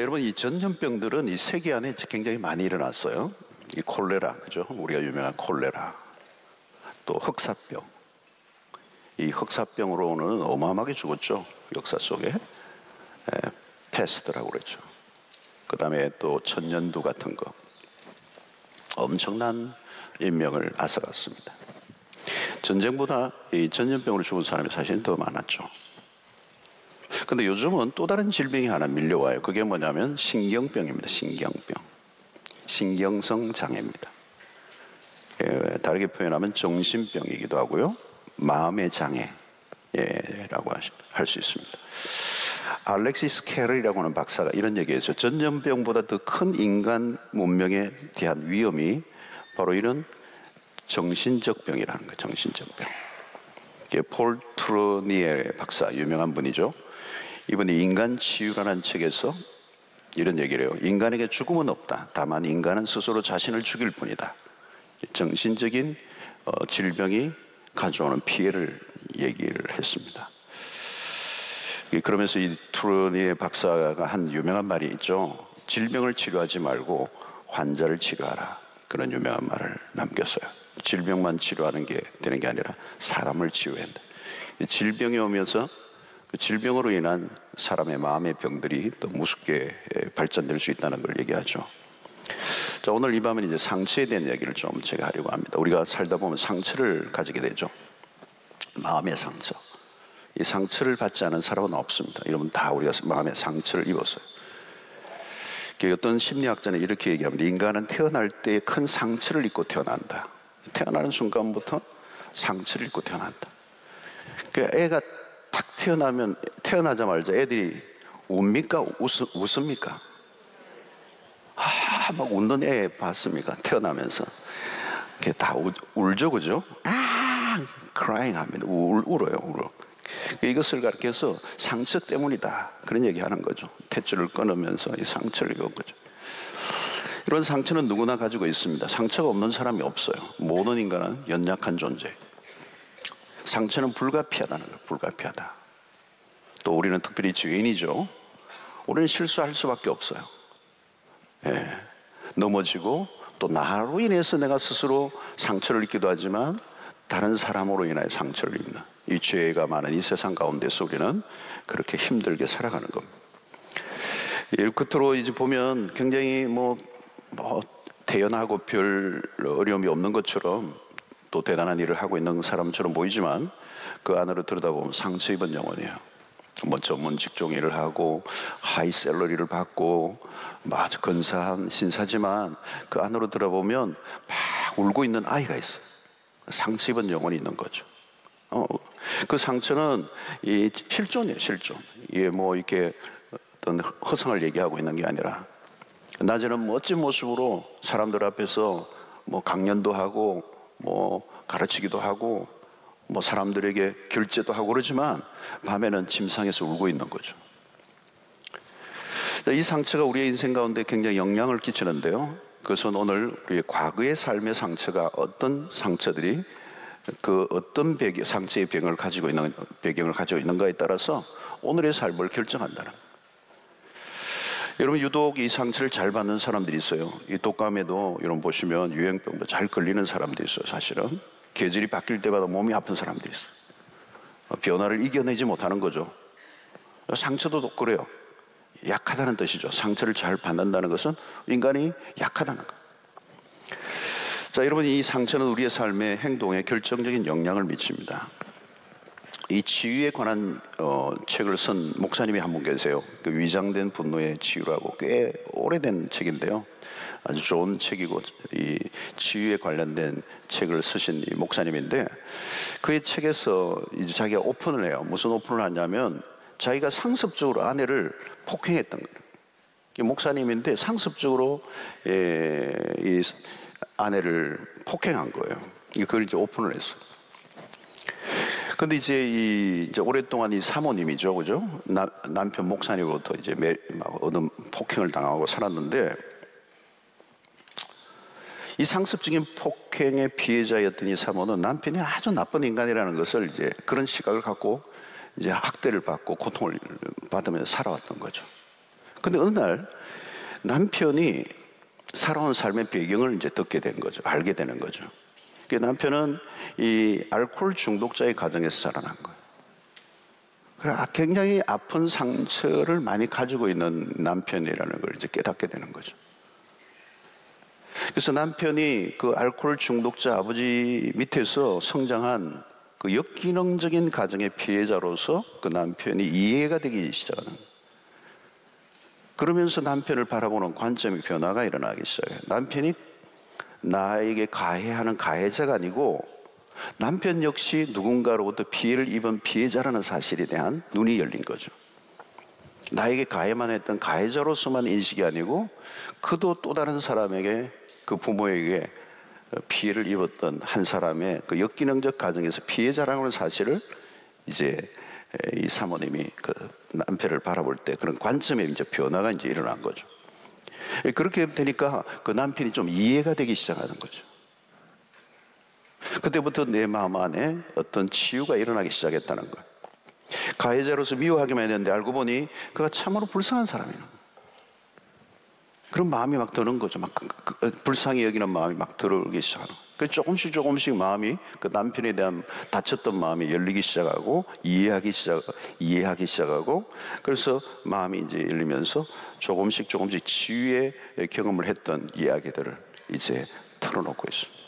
자, 여러분, 이 전염병들은 이 세계 안에 굉장히 많이 일어났어요. 이 콜레라, 그죠? 우리가 유명한 콜레라, 또 흑사병. 이 흑사병으로는 어마어마하게 죽었죠, 역사 속에. 패스트라고 그랬죠. 그 다음에 또 천년두 같은 거, 엄청난 인명을 앗아갔습니다. 전쟁보다 이 전염병으로 죽은 사람이 사실은 더 많았죠. 근데 요즘은 또 다른 질병이 하나 밀려와요. 그게 뭐냐면 신경병입니다. 신경병, 신경성 장애입니다. 다르게 표현하면 정신병이기도 하고요, 마음의 장애라고 할 수 있습니다. 알렉시스 캐럴이라고 하는 박사가 이런 얘기했죠. 전염병보다 더 큰 인간 문명에 대한 위험이 바로 이런 정신적 병이라는 거예요. 정신적 병. 이게 폴 트루니에 박사, 유명한 분이죠. 이분이 인간 치유라는 책에서 이런 얘기를 해요. 인간에게 죽음은 없다. 다만 인간은 스스로 자신을 죽일 뿐이다. 정신적인 질병이 가져오는 피해를 얘기를 했습니다. 그러면서 이 트루니에 박사가 한 유명한 말이 있죠. 질병을 치료하지 말고 환자를 치료하라. 그런 유명한 말을 남겼어요. 질병만 치료하는 게 되는 게 아니라 사람을 치유해야 한다. 질병이 오면서 그 질병으로 인한 사람의 마음의 병들이 더 무섭게 발전될 수 있다는 걸 얘기하죠. 자, 오늘 이 밤은 이제 상처에 대한 이야기를 좀 제가 하려고 합니다. 우리가 살다 보면 상처를 가지게 되죠. 마음의 상처. 이 상처를 받지 않은 사람은 없습니다. 여러분, 다 우리가 마음의 상처를 입었어요. 어떤 심리학자는 이렇게 얘기합니다. 인간은 태어날 때 큰 상처를 입고 태어난다. 태어나는 순간부터 상처를 입고 태어난다. 애가 딱 태어나자마자 애들이 웁니까? 웃습니까? 막 웃는 애 봤습니까? 태어나면서. 다 울죠, 그죠? crying 합니다. 울어요. 이것을 가르쳐서 상처 때문이다, 그런 얘기 하는 거죠. 탯줄을 끊으면서 이 상처를 입은 거죠. 이런 상처는 누구나 가지고 있습니다. 상처가 없는 사람이 없어요. 모든 인간은 연약한 존재. 상처는 불가피하다는 거예요. 불가피하다. 또 우리는 특별히 죄인이죠. 우리는 실수할 수밖에 없어요. 넘어지고 또 나로 인해서 내가 스스로 상처를 입기도 하지만 다른 사람으로 인하여 상처를 입는 이 죄가 많은 이 세상 가운데서 우리는 그렇게 힘들게 살아가는 겁니다. 끝으로 이제 보면 굉장히 태연하고 별 어려움이 없는 것처럼 또 대단한 일을 하고 있는 사람처럼 보이지만 그 안으로 들여다보면 상처 입은 영혼이에요. 전문 직종 일을 하고 하이 샐러리를 받고 아주 근사한 신사지만 그 안으로 들어보면 막 울고 있는 아이가 있어요. 상처 입은 영혼이 있는 거죠. 그 상처는 이 실존이에요, 실존. 이게 이렇게 어떤 허상을 얘기하고 있는 게 아니라 낮에는 멋진 모습으로 사람들 앞에서 강연도 하고 가르치기도 하고 사람들에게 결제도 하고 그러지만 밤에는 침상에서 울고 있는 거죠. 이 상처가 우리의 인생 가운데 굉장히 영향을 끼치는데요. 그것은 오늘 우리의 과거의 삶의 상처가 어떤 상처들이 그 어떤 상처의 배경을 가지고 있는가에 따라서 오늘의 삶을 결정한다는 거예요. 여러분, 유독 이 상처를 잘 받는 사람들이 있어요. 이 독감에도 여러분 보시면 유행병도 잘 걸리는 사람들이 있어요. 사실은 계절이 바뀔 때마다 몸이 아픈 사람들이 있어요. 변화를 이겨내지 못하는 거죠. 상처도 그래요. 약하다는 뜻이죠. 상처를 잘 받는다는 것은 인간이 약하다는 거예요. 자, 여러분, 이 상처는 우리의 삶의 행동에 결정적인 영향을 미칩니다. 이 치유에 관한 책을 쓴 목사님이 한 분 계세요. 그 위장된 분노의 치유라고 꽤 오래된 책인데요. 아주 좋은 책이고 이 치유에 관련된 책을 쓰신 이 목사님인데 그의 책에서 이제 자기가 오픈을 해요. 무슨 오픈을 하냐면 자기가 상습적으로 아내를 폭행했던 거예요. 목사님인데 상습적으로 이 아내를 폭행한 거예요. 그걸 이제 오픈을 했어요. 근데 이제 오랫동안 이 사모님이죠, 그죠? 남편 목사님으로부터 이제 얻은 폭행을 당하고 살았는데 이 상습적인 폭행의 피해자였던 이 사모는 남편이 아주 나쁜 인간이라는 것을 이제 그런 시각을 갖고 이제 학대를 받고 고통을 받으면서 살아왔던 거죠. 근데 어느 날 남편이 살아온 삶의 배경을 이제 듣게 된 거죠. 알게 되는 거죠. 그 남편은 이 알코올 중독자의 가정에서 자라난 거예요. 그래, 굉장히 아픈 상처를 많이 가지고 있는 남편이라는 걸 이제 깨닫게 되는 거죠. 그래서 남편이 그 알코올 중독자 아버지 밑에서 성장한 그 역기능적인 가정의 피해자로서 그 남편이 이해가 되기 시작하는 거예요. 그러면서 남편을 바라보는 관점의 변화가 일어나기 시작해요. 남편이 나에게 가해하는 가해자가 아니고 남편 역시 누군가로부터 피해를 입은 피해자라는 사실에 대한 눈이 열린 거죠. 나에게 가해만 했던 가해자로서만 인식이 아니고 그도 또 다른 사람에게, 그 부모에게 피해를 입었던 한 사람의 그 역기능적 가정에서 피해자라는 사실을 이제 이 사모님이 그 남편을 바라볼 때 그런 관점의 이제 변화가 이제 일어난 거죠. 그렇게 되니까 그 남편이 좀 이해가 되기 시작하는 거죠. 그때부터 내 마음 안에 어떤 치유가 일어나기 시작했다는 거예요. 가해자로서 미워하기만 했는데 알고 보니 그가 참으로 불쌍한 사람이에요. 그런 마음이 막 드는 거죠. 막 불쌍히 여기는 마음이 막 들어오기 시작하는 거예요. 조금씩 마음이, 그 남편에 대한 다쳤던 마음이 열리기 시작하고 이해하기 시작하고, 그래서 마음이 이제 열리면서 조금씩 치유의 경험을 했던 이야기들을 이제 털어놓고 있습니다.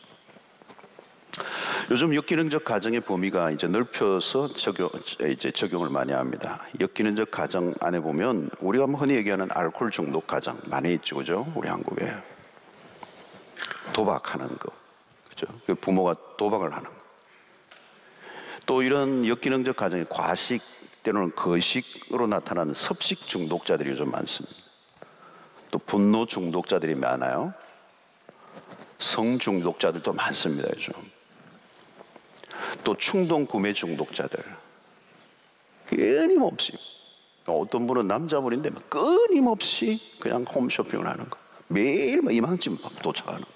요즘 역기능적 가정의 범위가 이제 넓혀서 적용을 많이 합니다. 역기능적 가정 안에 보면 우리가 흔히 얘기하는 알코올 중독 가정 많이 있죠, 그죠? 우리 한국에 도박하는 거, 그죠? 그 부모가 도박을 하는 거. 또 이런 역기능적 가정의 과식 때로는 거식으로 나타나는 섭식 중독자들이 요즘 많습니다. 또 분노 중독자들이 많아요. 성 중독자들도 많습니다, 요즘. 또 충동 구매 중독자들, 끊임없이, 어떤 분은 남자분인데 끊임없이 그냥 홈쇼핑을 하는 거, 매일 이만큼 도착하는 거,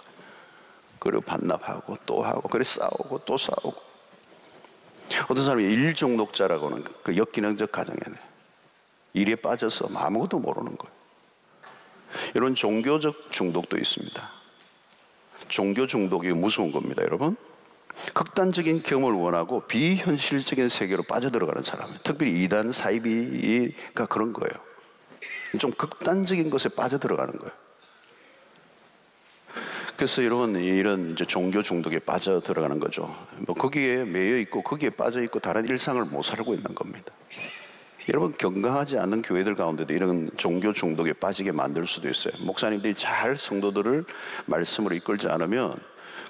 그리고 반납하고 또 하고, 그래 싸우고 또 싸우고. 어떤 사람이 일 중독자라고는 그 역기능적 가정에는 일에 빠져서 아무것도 모르는 거예요. 이런 종교적 중독도 있습니다. 종교 중독이 무서운 겁니다, 여러분. 극단적인 경험을 원하고 비현실적인 세계로 빠져들어가는 사람, 특별히 이단 사이비가 그런 거예요. 좀 극단적인 것에 빠져들어가는 거예요. 그래서 여러분, 이런 이제 종교 중독에 빠져들어가는 거죠. 뭐 거기에 매여 있고 거기에 빠져 있고 다른 일상을 못 살고 있는 겁니다. 여러분, 건강하지 않은 교회들 가운데도 이런 종교 중독에 빠지게 만들 수도 있어요. 목사님들이 잘 성도들을 말씀으로 이끌지 않으면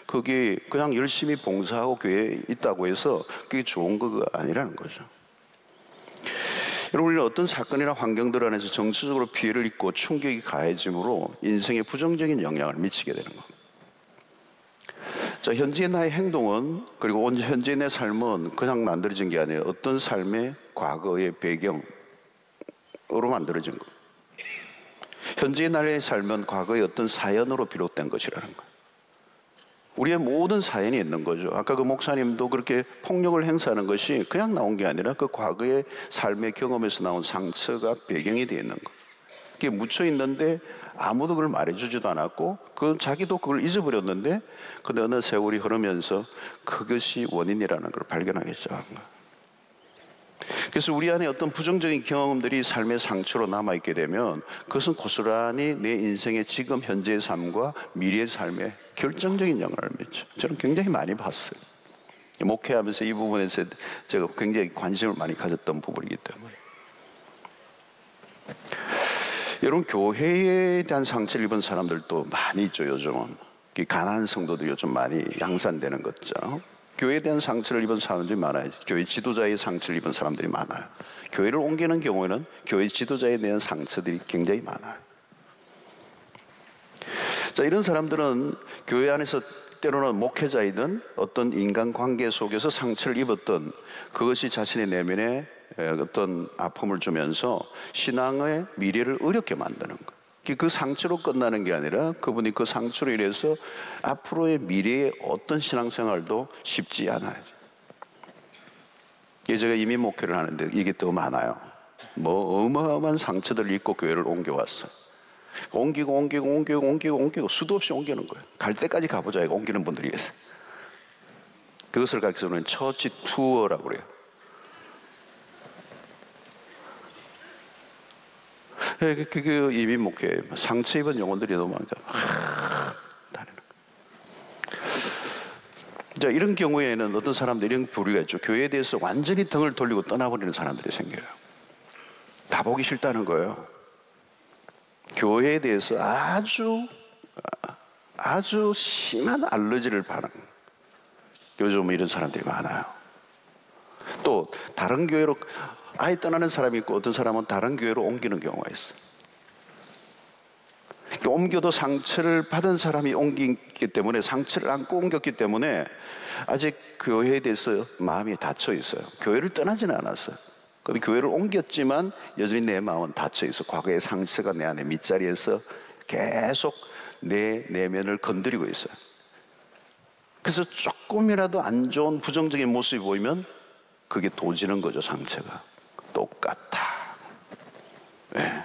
그게 그냥 열심히 봉사하고 교회에 있다고 해서 그게 좋은 거가 아니라는 거죠. 여러분, 우리는 어떤 사건이나 환경들 안에서 정치적으로 피해를 입고 충격이 가해짐으로 인생에 부정적인 영향을 미치게 되는 겁니다. 자, 현재의 나의 행동은, 그리고 현재의 내 삶은 그냥 만들어진 게 아니라 어떤 삶의 과거의 배경으로 만들어진 거예요. 현재의 나의 삶은 과거의 어떤 사연으로 비롯된 것이라는 거예요. 우리의 모든 사연이 있는 거죠. 아까 그 목사님도 그렇게 폭력을 행사하는 것이 그냥 나온 게 아니라 그 과거의 삶의 경험에서 나온 상처가 배경이 되어 있는 거예요. 그게 묻혀 있는데 아무도 그걸 말해주지도 않았고 자기도 그걸 잊어버렸는데, 근데 어느 세월이 흐르면서 그것이 원인이라는 걸 발견하기 시작한 거예요. 그래서 우리 안에 어떤 부정적인 경험들이 삶의 상처로 남아있게 되면 그것은 고스란히 내 인생의 지금 현재의 삶과 미래의 삶에 결정적인 영향을 미쳐. 저는 굉장히 많이 봤어요. 목회하면서 이 부분에서 제가 굉장히 관심을 많이 가졌던 부분이기 때문에. 여러분, 교회에 대한 상처를 입은 사람들도 많이 있죠, 요즘은. 가난한 성도도 요즘 많이 양산되는 거죠. 교회에 대한 상처를 입은 사람들이 많아요. 교회 지도자의 상처를 입은 사람들이 많아요. 교회를 옮기는 경우에는 교회 지도자에 대한 상처들이 굉장히 많아요. 자, 이런 사람들은 교회 안에서 때로는 목회자이든 어떤 인간관계 속에서 상처를 입었던 그것이 자신의 내면에 어떤 아픔을 주면서 신앙의 미래를 어렵게 만드는 거예요. 그 상처로 끝나는 게 아니라 그분이 그 상처로 인해서 앞으로의 미래의 어떤 신앙생활도 쉽지 않아요. 제가 이민 목회를 하는데 이게 더 많아요. 뭐 어마어마한 상처들을 입고 교회를 옮겨왔어요. 옮기고 수도 없이 옮기는 거예요. 갈 때까지 가보자 이거 옮기는 분들이 있어요. 그것을 가르쳐서는 처치 투어라고 그래요. 그 이민 목회 상처 입은 영혼들이 너무 많으니까 자, 이런 경우에는 어떤 사람들이 이런 부류가 있죠. 교회에 대해서 완전히 등을 돌리고 떠나버리는 사람들이 생겨요. 가보기 싫다는 거예요. 교회에 대해서 아주 심한 알러지를 바라는, 요즘 이런 사람들이 많아요. 또 다른 교회로 아예 떠나는 사람이 있고, 어떤 사람은 다른 교회로 옮기는 경우가 있어요. 옮겨도 상처를 받은 사람이 옮겼기 때문에, 상처를 안고 옮겼기 때문에 아직 교회에 대해서 마음이 닫혀 있어요. 교회를 떠나지는 않았어요. 근데 교회를 옮겼지만 여전히 내 마음은 닫혀 있어. 과거의 상처가 내 안에 밑자리에서 계속 내 내면을 건드리고 있어요. 그래서 조금이라도 안 좋은 부정적인 모습이 보이면 그게 도지는 거죠. 상처가 똑같아. 네.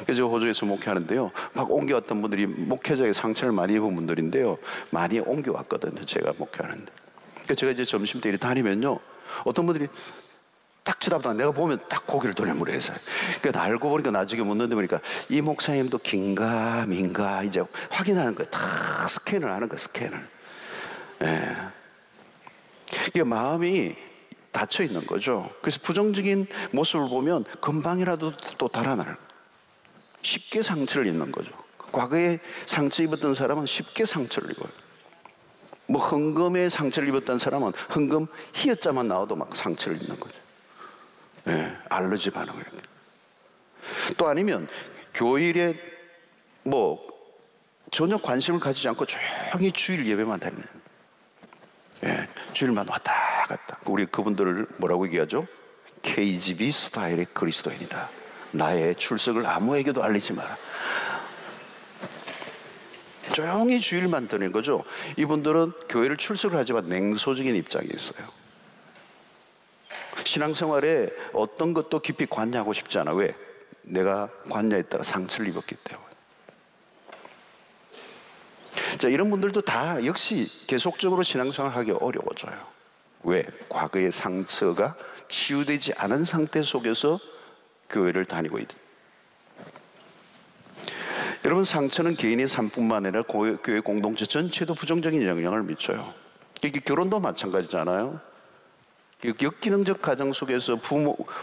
그래서 제가 호주에서 목회하는데요, 막 옮겨왔던 분들이 목회자의 상처를 많이 입은 분들인데요, 많이 옮겨왔거든요. 제가 목회하는데. 그래서 제가 이제 점심때 다니면요, 어떤 분들이 딱 쳐다보다가 내가 보면 딱 고개를 돌려물어서, 그러니까 알고 보니까 나중에 묻는데 보니까 이 목사님도 긴가 민가 이제 확인하는 거예요. 다 스캔을 하는 거예요. 스캔을. 예. 이게 마음이 닫혀 있는 거죠. 그래서 부정적인 모습을 보면 금방이라도 또 달아날, 쉽게 상처를 입는 거죠. 과거에 상처 입었던 사람은 쉽게 상처를 입어요. 뭐 헌금에 상처를 입었던 사람은 헌금 히읗자만 나와도 막 상처를 입는 거죠. 네, 알러지 반응을. 또 아니면 교일에 뭐 전혀 관심을 가지지 않고 조용히 주일 예배만 다니는, 네, 주일만 왔다 갔다. 우리 그분들을 뭐라고 얘기하죠? KGB 스타일의 그리스도인이다. 나의 출석을 아무에게도 알리지 마라. 조용히 주일만 드리는 거죠. 이분들은 교회를 출석을 하지만 냉소적인 입장이 있어요. 신앙생활에 어떤 것도 깊이 관여하고 싶지 않아. 왜? 내가 관여했다가 상처를 입었기 때문에. 자, 이런 분들도 다 역시 계속적으로 신앙생활을 하기 어려워져요. 왜? 과거의 상처가 치유되지 않은 상태 속에서 교회를 다니고 있다. 여러분, 상처는 개인의 삶뿐만 아니라 교회 공동체 전체도 부정적인 영향을 미쳐요. 이게 결혼도 마찬가지잖아요. 역기능적 가정 속에서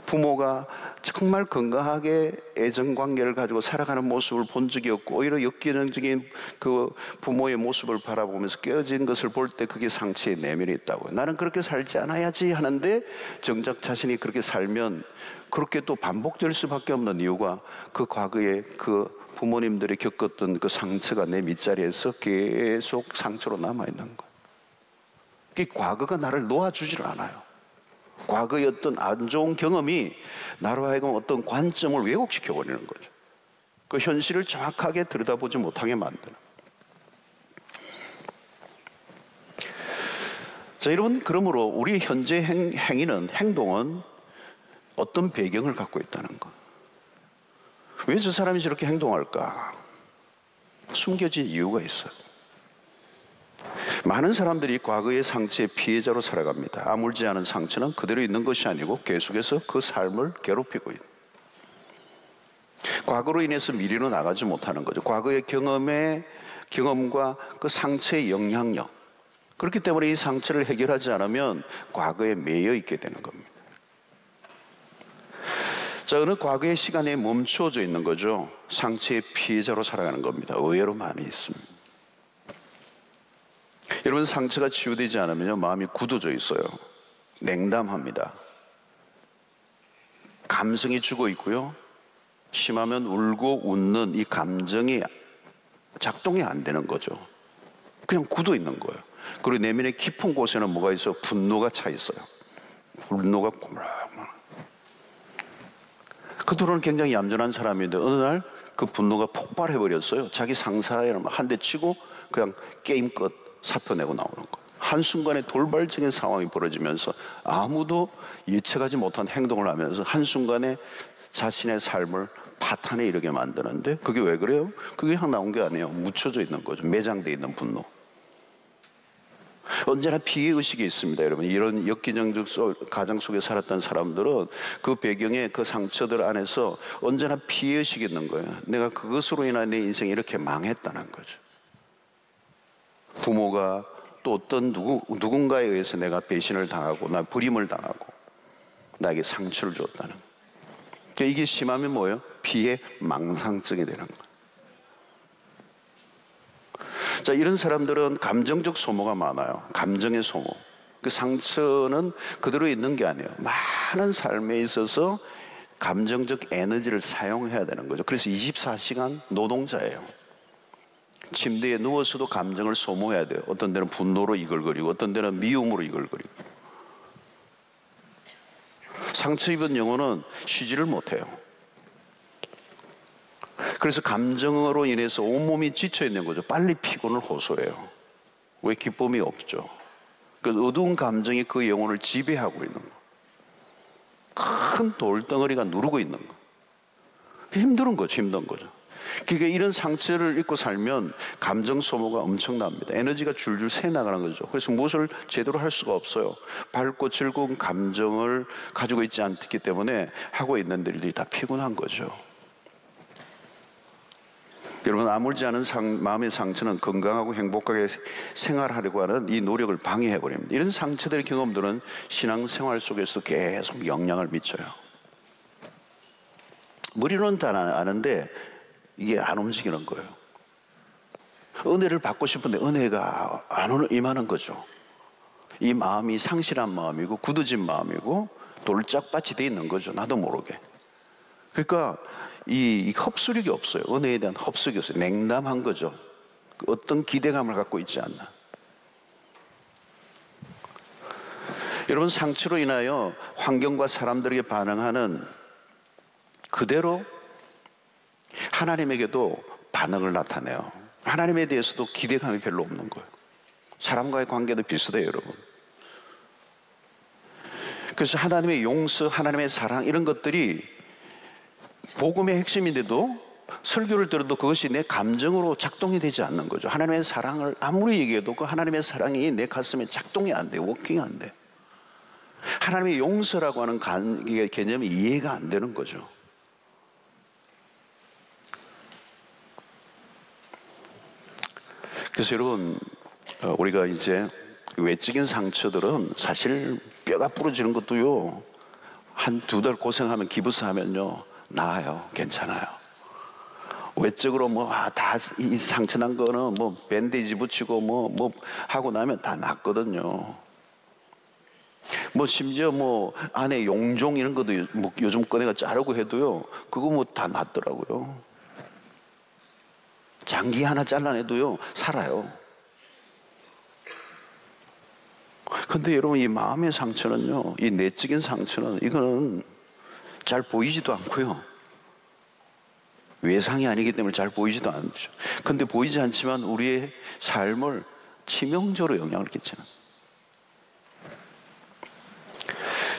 부모가 정말 건강하게 애정관계를 가지고 살아가는 모습을 본 적이 없고, 오히려 역기능적인 그 부모의 모습을 바라보면서 깨어진 것을 볼 때 그게 상처의 내면이 있다고요. 나는 그렇게 살지 않아야지 하는데 정작 자신이 그렇게 살면 그렇게 또 반복될 수밖에 없는 이유가 그 과거에 그 부모님들이 겪었던 그 상처가 내 밑자리에서 계속 상처로 남아있는 거예요. 그 과거가 나를 놓아주질 않아요. 과거의 어떤 안 좋은 경험이 나로 하여금 어떤 관점을 왜곡시켜버리는 거죠. 그 현실을 정확하게 들여다보지 못하게 만드는. 자, 여러분, 그러므로 우리 현재 행동은 어떤 배경을 갖고 있다는 거. 왜 저 사람이 저렇게 행동할까? 숨겨진 이유가 있어요. 많은 사람들이 과거의 상처의 피해자로 살아갑니다. 아물지 않은 상처는 그대로 있는 것이 아니고 계속해서 그 삶을 괴롭히고 있는, 과거로 인해서 미래로 나가지 못하는 거죠. 과거의 경험과 그 상처의 영향력, 그렇기 때문에 이 상처를 해결하지 않으면 과거에 매여 있게 되는 겁니다. 자, 어느 과거의 시간에 멈춰져 있는 거죠. 상처의 피해자로 살아가는 겁니다. 의외로 많이 있습니다. 여러분, 상처가 치유되지 않으면요, 마음이 굳어져 있어요. 냉담합니다. 감성이 죽어 있고요, 심하면 울고 웃는 이 감정이 작동이 안 되는 거죠. 그냥 굳어 있는 거예요. 그리고 내면의 깊은 곳에는 뭐가 있어요? 분노가 차 있어요. 분노가 그토록 굉장히 얌전한 사람인데 어느 날 그 분노가 폭발해버렸어요. 자기 상사에 한 대 치고 그냥 게임 끝 사표 내고 나오는 거예요. 한순간에 돌발적인 상황이 벌어지면서 아무도 예측하지 못한 행동을 하면서 한순간에 자신의 삶을 파탄에 이르게 만드는데, 그게 왜 그래요? 그게 그냥 나온 게 아니에요. 묻혀져 있는 거죠. 매장되어 있는 분노. 언제나 피해의식이 있습니다, 여러분. 이런 엽기적인 가정 속에 살았던 사람들은 그 배경에, 그 상처들 안에서 언제나 피해의식이 있는 거예요. 내가 그것으로 인한 내 인생이 이렇게 망했다는 거죠. 부모가 또 어떤 누군가에 의해서 내가 배신을 당하고, 나 버림을 당하고, 나에게 상처를 줬다는 거예요. 그러니까 이게 심하면 뭐예요? 피해 망상증이 되는 거예요. 자, 이런 사람들은 감정적 소모가 많아요. 감정의 소모. 그 상처는 그대로 있는 게 아니에요. 많은 삶에 있어서 감정적 에너지를 사용해야 되는 거죠. 그래서 24시간 노동자예요. 침대에 누워서도 감정을 소모해야 돼요. 어떤 데는 분노로 이글거리고, 어떤 데는 미움으로 이글거리고. 상처 입은 영혼은 쉬지를 못해요. 그래서 감정으로 인해서 온몸이 지쳐있는 거죠. 빨리 피곤을 호소해요. 왜? 기쁨이 없죠. 그래서 어두운 감정이 그 영혼을 지배하고 있는 거. 큰 돌덩어리가 누르고 있는 거. 힘든 거죠. 힘든 거죠. 그러니까 이런 상처를 입고 살면 감정 소모가 엄청납니다. 에너지가 줄줄 새나가는 거죠. 그래서 무엇을 제대로 할 수가 없어요. 밝고 즐거운 감정을 가지고 있지 않기 때문에 하고 있는 일들이 다 피곤한 거죠. 여러분, 아물지 않은 마음의 상처는 건강하고 행복하게 생활하려고 하는 이 노력을 방해해버립니다. 이런 상처들의 경험들은 신앙생활 속에서 계속 영향을 미쳐요. 머리로는 다 아는데 이게 안 움직이는 거예요. 은혜를 받고 싶은데 은혜가 안 임하는 거죠. 이 마음이 상실한 마음이고 굳어진 마음이고 돌짝밭이 돼 있는 거죠. 나도 모르게. 그러니까 이 흡수력이 없어요. 은혜에 대한 흡수력이 없어요. 냉담한 거죠. 어떤 기대감을 갖고 있지 않나. 여러분, 상처로 인하여 환경과 사람들에게 반응하는 그대로 하나님에게도 반응을 나타내요. 하나님에 대해서도 기대감이 별로 없는 거예요. 사람과의 관계도 비슷해요, 여러분. 그래서 하나님의 용서, 하나님의 사랑, 이런 것들이 복음의 핵심인데도 설교를 들어도 그것이 내 감정으로 작동이 되지 않는 거죠. 하나님의 사랑을 아무리 얘기해도 그 하나님의 사랑이 내 가슴에 작동이 안 돼요. 워킹이 안 돼. 하나님의 용서라고 하는 개념이 이해가 안 되는 거죠. 그래서 여러분, 우리가 이제 외적인 상처들은 사실 뼈가 부러지는 것도요, 한 2달 고생하면, 기부스하면요 나아요. 괜찮아요. 외적으로 다 이 상처 난 거는 밴데이지 붙이고 뭐 하고 나면 다 낫거든요. 심지어 안에 용종 이런 것도 요즘 꺼내가 자르고 해도요, 그거 다 낫더라고요. 장기 하나 잘라내도요 살아요. 근데 여러분, 이 마음의 상처는요, 이 내적인 상처는 이거는 잘 보이지도 않고요, 외상이 아니기 때문에 잘 보이지도 않죠. 근데 보이지 않지만 우리의 삶을 치명적으로 영향을 끼치는.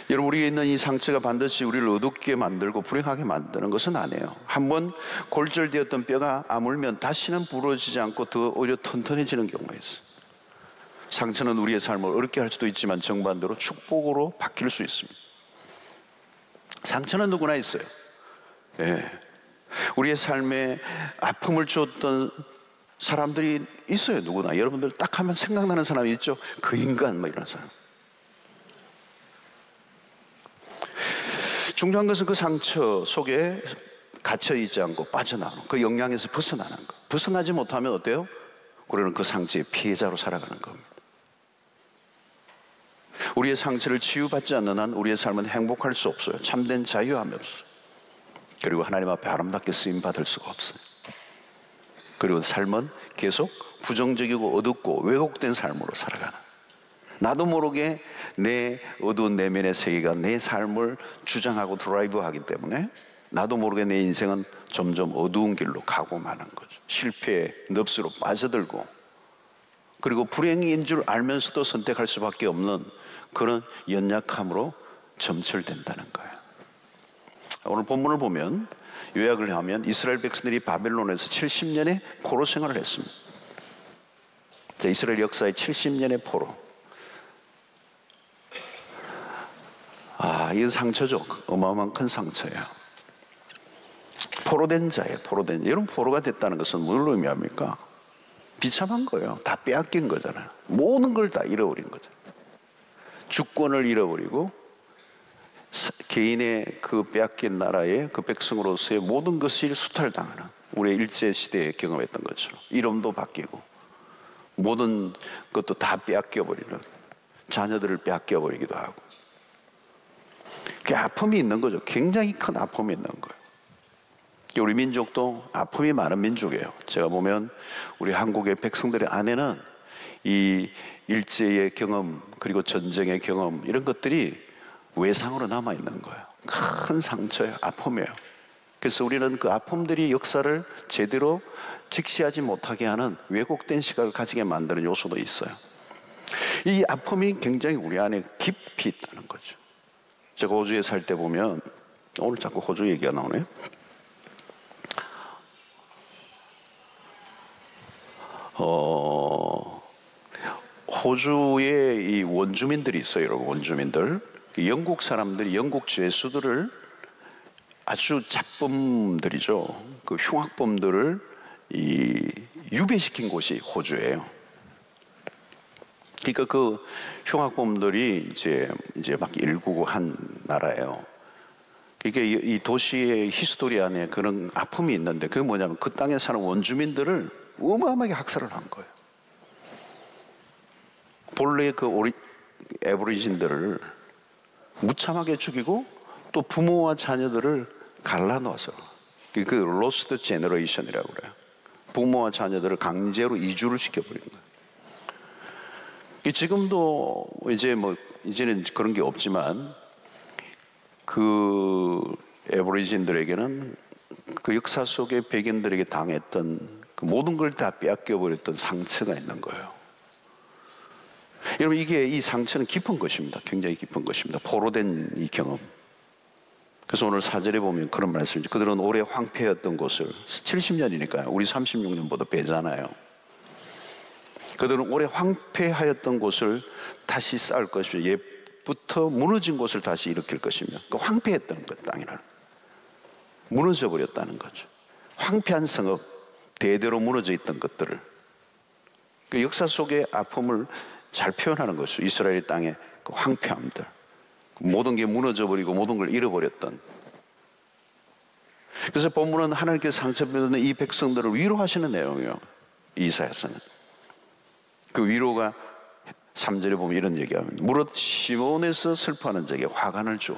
여러분, 우리에 있는 이 상처가 반드시 우리를 어둡게 만들고 불행하게 만드는 것은 아니에요. 한번 골절되었던 뼈가 아물면 다시는 부러지지 않고 더 오히려 튼튼해지는 경우가 있어요. 상처는 우리의 삶을 어렵게 할 수도 있지만 정반대로 축복으로 바뀔 수 있습니다. 상처는 누구나 있어요. 예. 우리의 삶에 아픔을 주었던 사람들이 있어요. 누구나. 여러분들 딱 하면 생각나는 사람이 있죠. 그 인간 이런 사람. 중요한 것은 그 상처 속에 갇혀있지 않고 빠져나오는, 그 영향에서 벗어나는 것. 벗어나지 못하면 어때요? 우리는 그 상처의 피해자로 살아가는 겁니다. 우리의 상처를 치유받지 않는 한 우리의 삶은 행복할 수 없어요. 참된 자유함이 없어요. 그리고 하나님 앞에 아름답게 쓰임받을 수가 없어요. 그리고 삶은 계속 부정적이고 어둡고 왜곡된 삶으로 살아가는, 나도 모르게 내 어두운 내면의 세계가 내 삶을 주장하고 드라이브하기 때문에 나도 모르게 내 인생은 점점 어두운 길로 가고 마는 거죠. 실패의 늪으로 빠져들고 그리고 불행인 줄 알면서도 선택할 수밖에 없는 그런 연약함으로 점철된다는 거예요. 오늘 본문을 보면, 요약을 하면 이스라엘 백성들이 바벨론에서 70년의 포로 생활을 했습니다. 자, 이스라엘 역사의 70년의 포로. 이건 상처죠. 어마어마한 큰 상처예요. 포로된 자예요. 포로된 자. 여러분, 포로가 됐다는 것은 뭘 의미합니까? 비참한 거예요. 다 빼앗긴 거잖아요. 모든 걸 다 잃어버린 거죠. 주권을 잃어버리고 개인의 그 빼앗긴 나라의 그 백성으로서의 모든 것이 수탈당하는, 우리의 일제시대에 경험했던 것처럼 이름도 바뀌고 모든 것도 다 빼앗겨버리는, 자녀들을 빼앗겨버리기도 하고, 그 아픔이 있는 거죠. 굉장히 큰 아픔이 있는 거예요. 우리 민족도 아픔이 많은 민족이에요. 제가 보면 우리 한국의 백성들의 안에는 이 일제의 경험, 그리고 전쟁의 경험, 이런 것들이 외상으로 남아있는 거예요. 큰 상처예요. 아픔이에요. 그래서 우리는 그 아픔들이 역사를 제대로 직시하지 못하게 하는 왜곡된 시각을 가지게 만드는 요소도 있어요. 이 아픔이 굉장히 우리 안에 깊이 있다는 거죠. 제가 호주에 살 때 보면, 오늘 자꾸 호주 얘기가 나오네요. 호주에 이 원주민들이 있어요, 여러분. 원주민들, 영국 사람들이, 영국 죄수들을, 아주 잡범들이죠, 그 흉악범들을 유배시킨 곳이 호주예요. 그러니까 그 흉악범들이 이제 막 일구고 한 나라예요. 그러니까 이 도시의 히스토리 안에 그런 아픔이 있는데, 그게 뭐냐면 그 땅에 사는 원주민들을 어마어마하게 학살을 한 거예요. 본래 그 애버리진들을 무참하게 죽이고, 또 부모와 자녀들을 갈라놓아서, 그 로스트 제너레이션이라고 그래요. 부모와 자녀들을 강제로 이주를 시켜버린 거예요. 지금도 이제는 그런 게 없지만, 그 애버리진들에게는 그 역사 속에 백인들에게 당했던 그 모든 걸 다 빼앗겨버렸던 상처가 있는 거예요. 여러분, 이 상처는 깊은 것입니다. 굉장히 깊은 것입니다. 포로된 이 경험. 그래서 오늘 4절에 보면 그런 말씀이죠. 그들은 오래 황폐했던 곳을, 70년이니까요. 우리 36년보다 배잖아요. 그들은 오래 황폐하였던 곳을 다시 쌓을 것이며, 옛부터 무너진 곳을 다시 일으킬 것이며, 그 황폐했던 것, 땅이라는, 무너져 버렸다는 거죠. 황폐한 성읍, 대대로 무너져 있던 것들을, 그 역사 속의 아픔을 잘 표현하는 것이죠. 이스라엘 땅의 그 황폐함들, 모든 게 무너져 버리고 모든 걸 잃어버렸던. 그래서 본문은 하나님께서 상처받는 이 백성들을 위로하시는 내용이에요. 이사야서는 그 위로가 3절에 보면 이런 얘기합니다. 무릇 시몬에서 슬퍼하는 자에게 화관을 줘.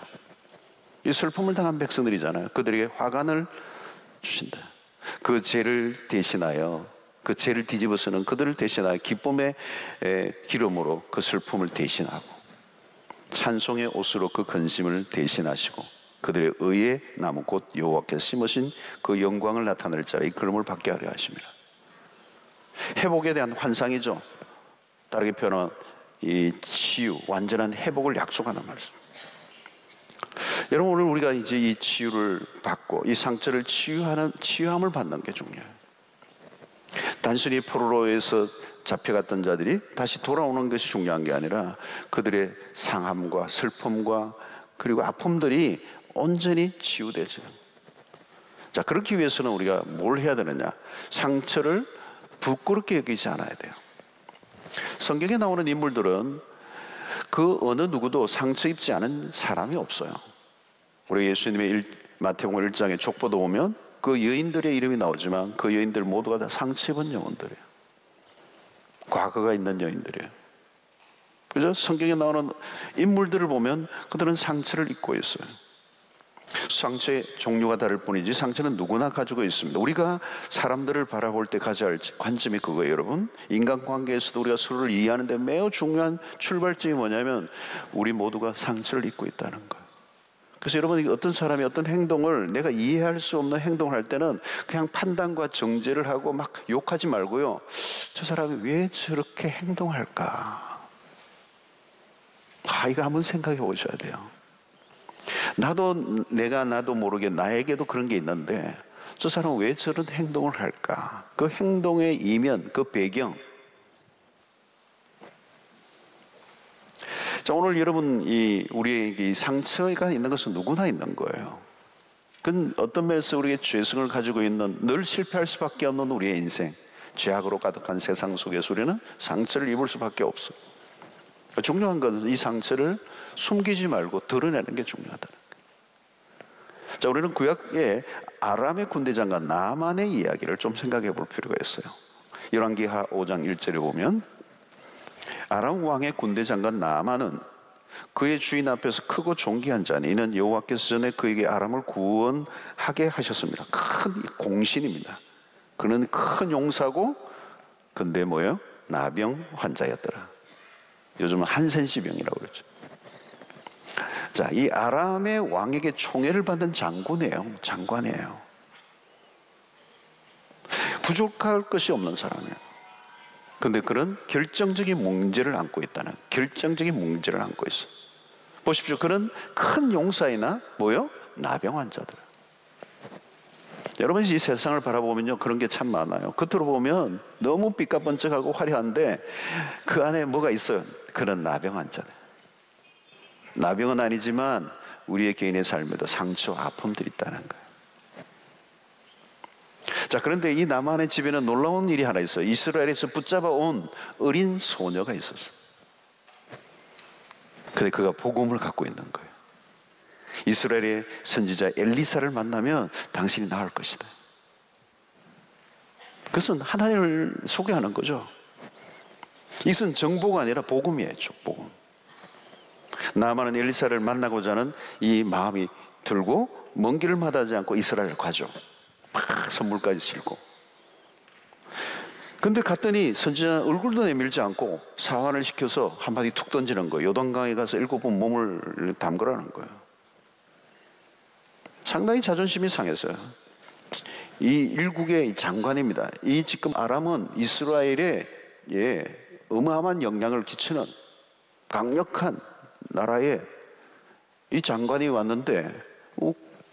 이 슬픔을 당한 백성들이잖아요. 그들에게 화관을 주신다. 그 죄를 대신하여, 그 죄를 뒤집어쓰는 그들을 대신하여 기쁨의 기름으로 그 슬픔을 대신하고, 찬송의 옷으로 그 근심을 대신하시고, 그들의 의의 나무 곧 여호와께서 심으신 그 영광을 나타낼 자의 그름을 받게 하려 하십니다. 회복에 대한 환상이죠. 다르게 표현하면 이 치유, 완전한 회복을 약속하는 말씀. 여러분, 오늘 우리가 이제 이 치유를 받고 이 상처를 치유함을 받는 게 중요해요. 단순히 포로로에서 잡혀갔던 자들이 다시 돌아오는 것이 중요한 게 아니라, 그들의 상함과 슬픔과 그리고 아픔들이 온전히 치유되지는. 자, 그렇기 위해서는 우리가 뭘 해야 되느냐? 상처를 부끄럽게 여기지 않아야 돼요. 성경에 나오는 인물들은 그 어느 누구도 상처 입지 않은 사람이 없어요. 우리 예수님의 마태복음 1장의 족보도 보면 그 여인들의 이름이 나오지만, 그 여인들 모두가 다 상처 입은 영혼들이에요. 과거가 있는 여인들이에요. 그죠? 성경에 나오는 인물들을 보면 그들은 상처를 입고 있어요. 상처의 종류가 다를 뿐이지 상처는 누구나 가지고 있습니다. 우리가 사람들을 바라볼 때 가져야 할 관점이 그거예요, 여러분. 인간관계에서도 우리가 서로를 이해하는 데 매우 중요한 출발점이 뭐냐면, 우리 모두가 상처를 입고 있다는 거예요. 그래서 여러분, 어떤 사람이 어떤 행동을 내가 이해할 수 없는 행동을 할 때는 그냥 판단과 정죄를 하고 막 욕하지 말고요, 저 사람이 왜 저렇게 행동할까? 이거 한번 생각해 보셔야 돼요. 나도 모르게 나에게도 그런 게 있는데 저 사람은 왜 저런 행동을 할까? 그 행동의 이면, 그 배경. 자, 오늘 여러분, 우리에게 이 상처가 있는 것은 누구나 있는 거예요. 그건 어떤 면에서 우리의 죄성을 가지고 있는, 늘 실패할 수밖에 없는 우리의 인생, 죄악으로 가득한 세상 속에서 우리는 상처를 입을 수밖에 없어요. 중요한 것은 이 상처를 숨기지 말고 드러내는 게 중요하다는 거예요. 자, 우리는 구약의 아람의 군대 장관 나만의 이야기를 좀 생각해 볼 필요가 있어요. 열왕기하 5장 1절에 보면 아람 왕의 군대 장관 나만은 그의 주인 앞에서 크고 존귀한 자니 이는 여호와께서 전에 그에게 아람을 구원하게 하셨습니다. 큰 공신입니다. 그는 큰 용사고, 근데 뭐예요? 나병 환자였더라. 요즘은 한센시병이라고 그러죠. 자, 이 아람의 왕에게 총애를 받은 장관이에요. 부족할 것이 없는 사람이에요. 근데 그런 결정적인 문제를 안고 있다는, 결정적인 문제를 안고 있어. 보십시오. 그런 큰 용사이나 뭐요? 나병 환자들. 여러분이 이 세상을 바라보면요, 그런 게 참 많아요. 겉으로 보면 너무 삐까번쩍하고 화려한데 그 안에 뭐가 있어요? 그런 나병 환자들. 나병은 아니지만 우리의 개인의 삶에도 상처, 아픔들이 있다는 거예요. 자, 그런데 이 나만의 집에는 놀라운 일이 하나 있어요. 이스라엘에서 붙잡아 온 어린 소녀가 있었어요. 근데 그가 복음을 갖고 있는 거예요. 이스라엘의 선지자 엘리사를 만나면 당신이 나을 것이다. 그것은 하나님을 소개하는 거죠. 이것은 정보가 아니라 복음이에요. 복음. 나만은 엘리사를 만나고자 하는 이 마음이 들고 먼 길을 마다하지 않고 이스라엘을 가죠. 막 선물까지 싣고. 근데 갔더니 선지자는 얼굴도 내밀지 않고 사환을 시켜서 한마디 툭 던지는 거예요. 요단강에 가서 7번 몸을 담그라는 거예요. 상당히 자존심이 상했어요. 이 일국의 장관입니다. 이 지금 아람은 이스라엘에 어마어마한 영향을 끼치는 강력한 나라에 이 장관이 왔는데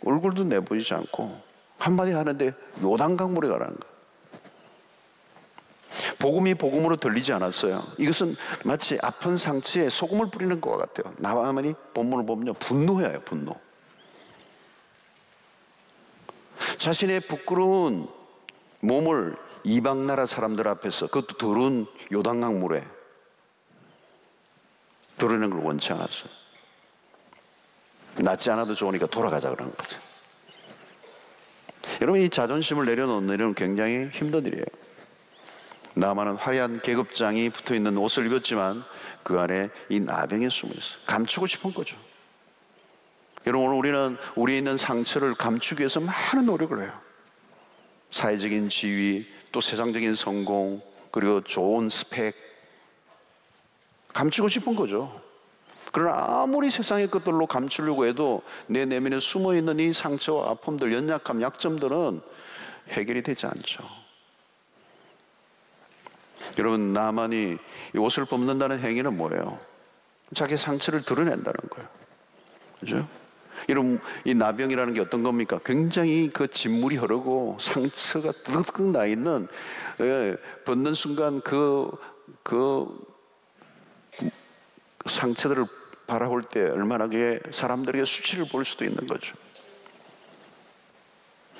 얼굴도 내보이지 않고 한마디 하는데 요단강물에 가라는 거예요. 복음이 복음으로 들리지 않았어요. 이것은 마치 아픈 상처에 소금을 뿌리는 것과 같아요. 나만이 본문을 보면요, 분노해요. 분노. 자신의 부끄러운 몸을 이방 나라 사람들 앞에서, 그것도 더러운 요단강물에 드러내는 걸 원치 않았어요. 낫지 않아도 좋으니까 돌아가자 그러는 거죠. 여러분, 이 자존심을 내려놓는 일은 굉장히 힘든 일이에요. 나만은 화려한 계급장이 붙어있는 옷을 입었지만 그 안에 이 나병이 숨어있어요. 감추고 싶은 거죠. 여러분, 오늘 우리는 우리에 있는 상처를 감추기 위해서 많은 노력을 해요. 사회적인 지위, 또 세상적인 성공, 그리고 좋은 스펙, 감추고 싶은 거죠. 그러나 아무리 세상의 것들로 감추려고 해도 내 내면에 숨어있는 이 상처와 아픔들, 연약함, 약점들은 해결이 되지 않죠. 여러분, 나만이 이 옷을 벗는다는 행위는 뭐예요? 자기 상처를 드러낸다는 거예요. 그죠? 여러분, 이 나병이라는 게 어떤 겁니까? 굉장히 그 진물이 흐르고 상처가 뜨뜻 나 있는, 벗는 순간 그 상처들을 바라볼 때 얼마나 사람들에게 수치를 볼 수도 있는 거죠.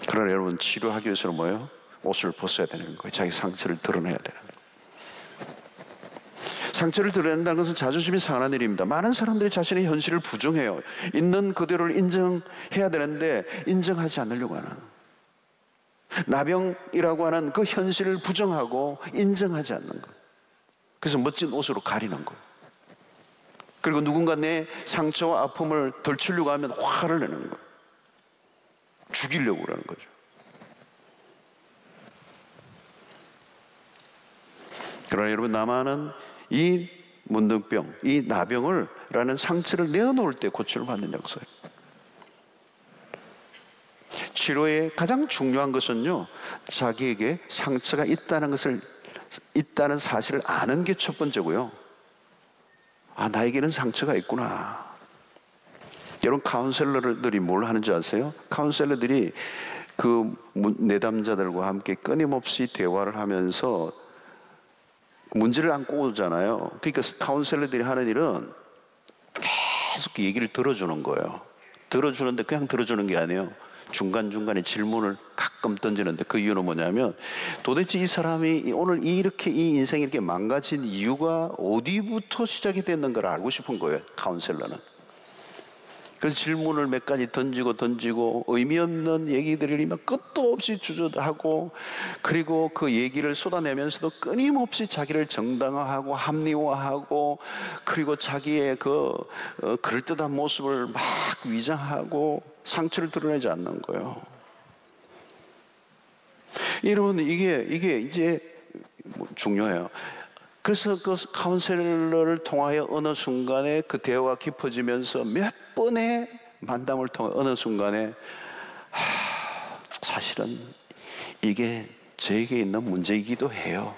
그러나 여러분, 치료하기 위해서는 뭐예요? 옷을 벗어야 되는 거예요. 자기 상처를 드러내야 되는 거예요. 상처를 드러낸다는 것은 자존심이 상하는 일입니다. 많은 사람들이 자신의 현실을 부정해요. 있는 그대로를 인정해야 되는데 인정하지 않으려고 하는, 나병이라고 하는 그 현실을 부정하고 인정하지 않는 거예요. 그래서 멋진 옷으로 가리는 거예요. 그리고 누군가 내 상처와 아픔을 덜치려고 하면 화를 내는 거예요. 죽이려고 그러는 거죠. 그러나 여러분, 나만은 이 문둥병, 이 나병을 라는 상처를 내어놓을 때 고침을 받는 역사예요. 치료의 가장 중요한 것은요, 자기에게 상처가 있다는 사실을 아는 게 첫 번째고요. 아, 나에게는 상처가 있구나. 여러분, 카운셀러들이 뭘 하는지 아세요? 카운셀러들이 그 내담자들과 함께 끊임없이 대화를 하면서 문제를 안고 오잖아요. 그러니까 카운셀러들이 하는 일은 계속 그 얘기를 들어주는 거예요. 들어주는데 그냥 들어주는 게 아니에요. 중간중간에 질문을 가끔 던지는데, 그 이유는 뭐냐면 도대체 이 사람이 오늘 이렇게 이 인생이 이렇게 망가진 이유가 어디부터 시작이 됐는가를 알고 싶은 거예요, 카운셀러는. 그래서 질문을 몇 가지 던지고 의미 없는 얘기들을 끝도 없이 주저하고, 그리고 그 얘기를 쏟아내면서도 끊임없이 자기를 정당화하고 합리화하고, 그리고 자기의 그럴듯한 모습을 막 위장하고 상처를 드러내지 않는 거예요. 여러분, 이게 이제 중요해요. 그래서 그 카운셀러를 통하여 어느 순간에 그 대화가 깊어지면서 몇 번의 만담을 통해 어느 순간에 사실은 이게 저에게 있는 문제이기도 해요.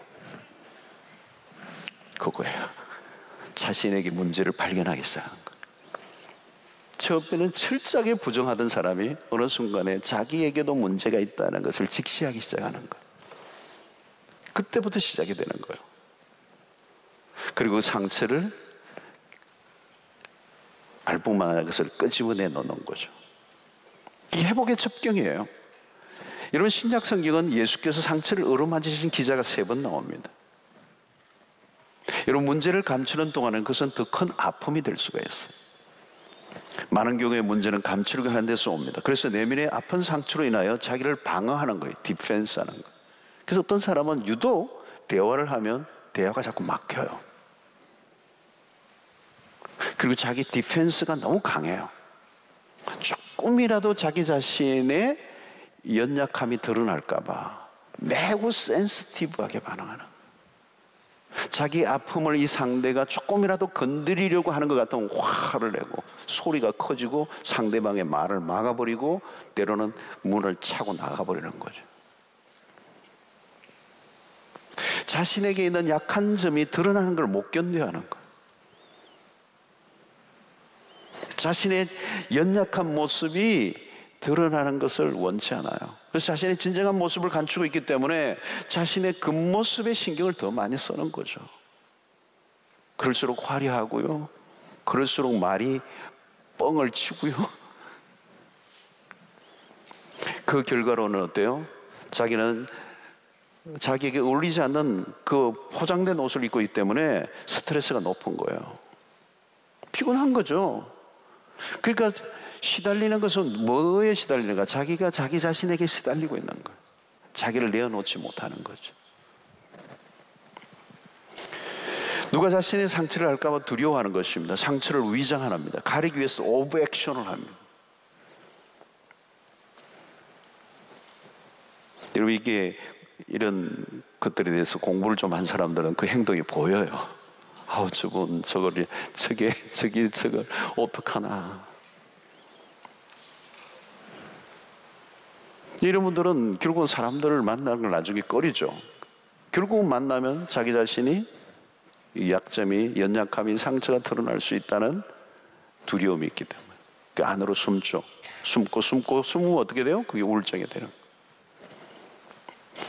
그거예요. 자신에게 문제를 발견하기 시작한 거예요. 처음에는 철저하게 부정하던 사람이 어느 순간에 자기에게도 문제가 있다는 것을 직시하기 시작하는 거예요. 그때부터 시작이 되는 거예요. 그리고 상처를 알 뿐만 아니라 그것을 끄집어내 놓는 거죠. 이게 회복의 첩경이에요. 여러분, 신약 성경은 예수께서 상처를 어루만지신 기자가 3번 나옵니다. 여러분, 문제를 감추는 동안은 그것은 더 큰 아픔이 될 수가 있어요. 많은 경우에 문제는 감추려고 하는 데서 옵니다. 그래서 내면의 아픈 상처로 인하여 자기를 방어하는 거예요. 디펜스하는 거예요. 그래서 어떤 사람은 유독 대화를 하면 대화가 자꾸 막혀요. 그리고 자기 디펜스가 너무 강해요. 조금이라도 자기 자신의 연약함이 드러날까봐 매우 센시티브하게 반응하는, 자기 아픔을 이 상대가 조금이라도 건드리려고 하는 것 같으면 화를 내고 소리가 커지고 상대방의 말을 막아버리고 때로는 문을 차고 나가버리는 거죠. 자신에게 있는 약한 점이 드러나는 걸 못 견뎌하는 거예요. 자신의 연약한 모습이 드러나는 것을 원치 않아요. 그래서 자신의 진정한 모습을 감추고 있기 때문에 자신의 겉모습에 신경을 더 많이 쓰는 거죠. 그럴수록 화려하고요, 그럴수록 말이 뻥을 치고요. 그 결과로는 어때요? 자기는 자기에게 어울리지 않는 그 포장된 옷을 입고 있기 때문에 스트레스가 높은 거예요. 피곤한 거죠. 그러니까 시달리는 것은 뭐에 시달리는가? 자기가 자기 자신에게 시달리고 있는 거예요. 자기를 내어놓지 못하는 거죠. 누가 자신의 상처를 할까 봐 두려워하는 것입니다. 상처를 위장합니다. 가리기 위해서 오버액션을 합니다. 여러분, 이게 이런 것들에 대해서 공부를 좀 한 사람들은 그 행동이 보여요. 아우, 저건 저걸 어떡하나. 이런 분들은 결국은 사람들을 만나는 걸 나중에 꺼리죠. 결국은 만나면 자기 자신이 약점이, 연약함이, 상처가 드러날 수 있다는 두려움이 있기 때문에 그 안으로 숨죠. 숨으면 어떻게 돼요? 그게 우울증이 되는 거예요.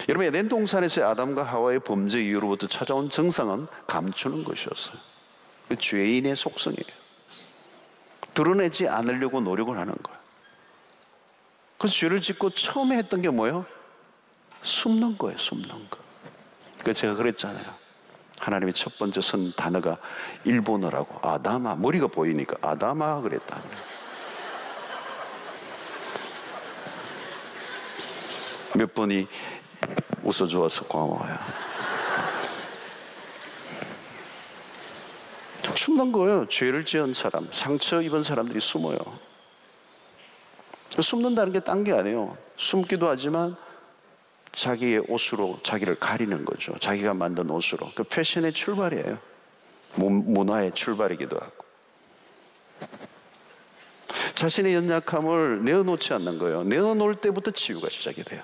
여러분, 에덴 동산에서 아담과 하와의 범죄 이후로부터 찾아온 증상은 감추는 것이었어요. 그 죄인의 속성이에요. 드러내지 않으려고 노력을 하는 거예요. 그래서 죄를 짓고 처음에 했던 게 뭐예요? 숨는 거예요. 숨는 거. 그래서 제가 그랬잖아요. 하나님의 첫 번째 쓴 단어가 일본어라고. 아다마. 머리가 보이니까 아다마 그랬다. 몇 번이 웃어주어서 고마워요. 숨는 거예요. 죄를 지은 사람, 상처 입은 사람들이 숨어요. 숨는다는 게 딴 게 아니에요. 숨기도 하지만 자기의 옷으로 자기를 가리는 거죠. 자기가 만든 옷으로. 그 패션의 출발이에요. 문화의 출발이기도 하고. 자신의 연약함을 내어놓지 않는 거예요. 내어놓을 때부터 치유가 시작이 돼요.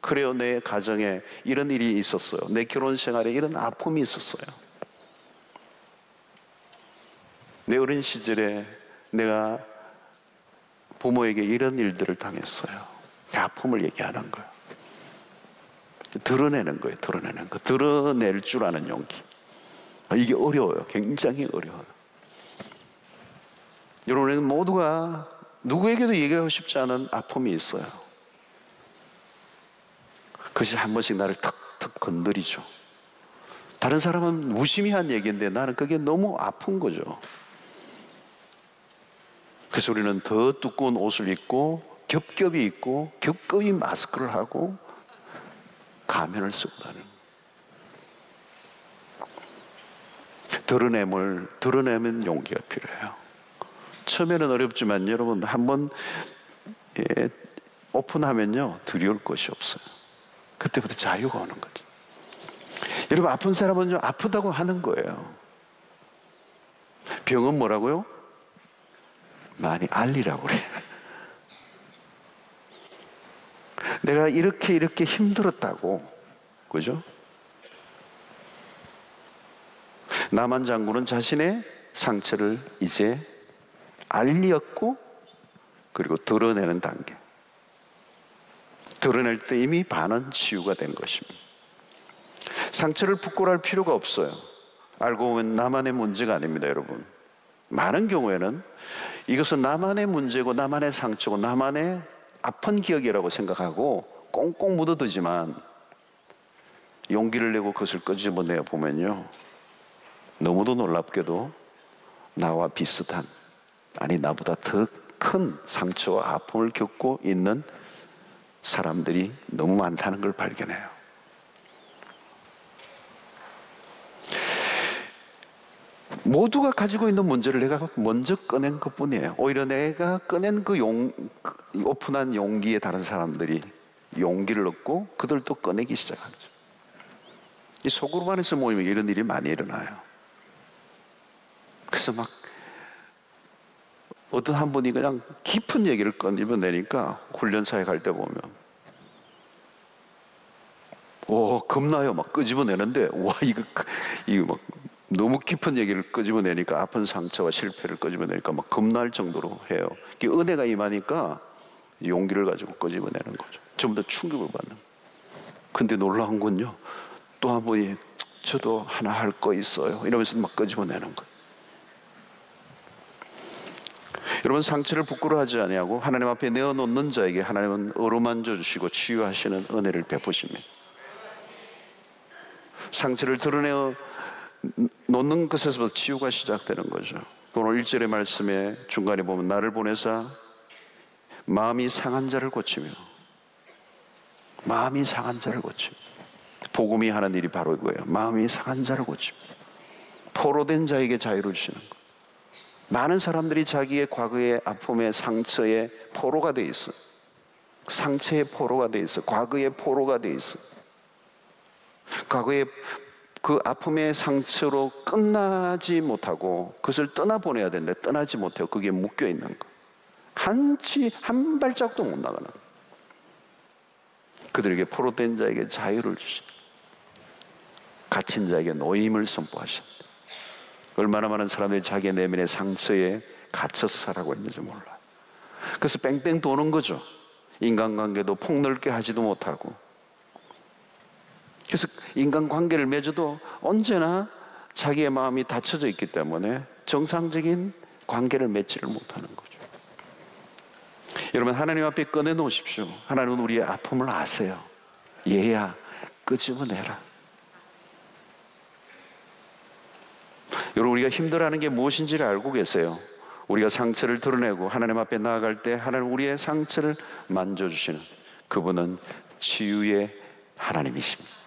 그래요, 내 가정에 이런 일이 있었어요. 내 결혼 생활에 이런 아픔이 있었어요. 내 어린 시절에 내가 부모에게 이런 일들을 당했어요. 그 아픔을 얘기하는 거예요. 드러내는 거예요. 드러내는 거. 드러낼 줄 아는 용기. 이게 어려워요. 굉장히 어려워요. 여러분, 모두가 누구에게도 얘기하고 싶지 않은 아픔이 있어요. 그것이 한 번씩 나를 턱턱 건드리죠. 다른 사람은 무심히한 얘기인데 나는 그게 너무 아픈 거죠. 그래서 우리는 더 두꺼운 옷을 입고 겹겹이 입고 겹겹이 마스크를 하고 가면을 쓰고 다니는 거예요. 드러내면 용기가 필요해요. 처음에는 어렵지만 여러분 한번 오픈하면요 두려울 것이 없어요. 그때부터 자유가 오는 거죠. 여러분, 아픈 사람은 아프다고 하는 거예요. 병은 뭐라고요? 많이 알리라고 그래요. 내가 이렇게 힘들었다고. 그죠? 나만 장군은 자신의 상처를 이제 알렸고 그리고 드러내는 단계. 드러낼 때 이미 반은 치유가 된 것입니다. 상처를 부끄러워할 필요가 없어요. 알고 보면 나만의 문제가 아닙니다, 여러분. 많은 경우에는 이것은 나만의 문제고 나만의 상처고 나만의 아픈 기억이라고 생각하고 꽁꽁 묻어두지만 용기를 내고 그것을 끄집어내어 보면요, 너무도 놀랍게도 나와 비슷한, 아니 나보다 더 큰 상처와 아픔을 겪고 있는 사람들이 너무 많다는 걸 발견해요. 모두가 가지고 있는 문제를 내가 먼저 꺼낸 것뿐이에요. 오히려 내가 꺼낸 오픈한 용기에 다른 사람들이 용기를 얻고 그들도 꺼내기 시작하죠. 이 소그룹안에서 모이면 이런 일이 많이 일어나요. 그래서 막 어떤 한 분이 그냥 깊은 얘기를 꺼내니까 훈련사에 갈 때 보면 겁나요. 막 끄집어내는데 이거 막 너무 깊은 얘기를 끄집어내니까 아픈 상처와 실패를 끄집어내니까 막 겁날 정도로 해요. 은혜가 임하니까 용기를 가지고 끄집어내는 거죠. 전부 다 충격을 받는. 근데 놀라운 건요, 또 한 분이 저도 하나 할 거 있어요 이러면서 막 끄집어내는 거예요. 여러분, 상처를 부끄러워하지 아니하고 하나님 앞에 내어놓는 자에게 하나님은 어루만져 주시고 치유하시는 은혜를 베푸십니다. 상처를 드러내어 놓는 것에서부터 치유가 시작되는 거죠. 오늘 1절의 말씀에 중간에 보면 나를 보내사 마음이 상한 자를 고치며, 마음이 상한 자를 고치며, 복음이 하는 일이 바로 이거예요. 마음이 상한 자를 고치며 포로된 자에게 자유를 주시는 거. 많은 사람들이 자기의 과거의 아픔의 상처의 포로가 돼 있어. 상처의 포로가 돼 있어. 과거의 포로가 돼 있어. 과거의 그 아픔의 상처로 끝나지 못하고 그것을 떠나보내야 되는데 떠나지 못해요. 그게 묶여 있는 거. 한 발짝도 못 나가는 거. 그들에게 포로된 자에게 자유를 주신다. 갇힌 자에게 노임을 선포하신다. 얼마나 많은 사람들이 자기의 내면의 상처에 갇혀서 살아가고 있는지 몰라요. 그래서 뺑뺑 도는 거죠. 인간관계도 폭넓게 하지도 못하고. 그래서 인간관계를 맺어도 언제나 자기의 마음이 닫혀져 있기 때문에 정상적인 관계를 맺지를 못하는 거죠. 여러분, 하나님 앞에 꺼내놓으십시오. 하나님은 우리의 아픔을 아세요. 얘야, 끄집어내라. 여러분, 우리가 힘들어하는 게 무엇인지를 알고 계세요. 우리가 상처를 드러내고 하나님 앞에 나아갈 때 하나님 우리의 상처를 만져주시는 그분은 치유의 하나님이십니다.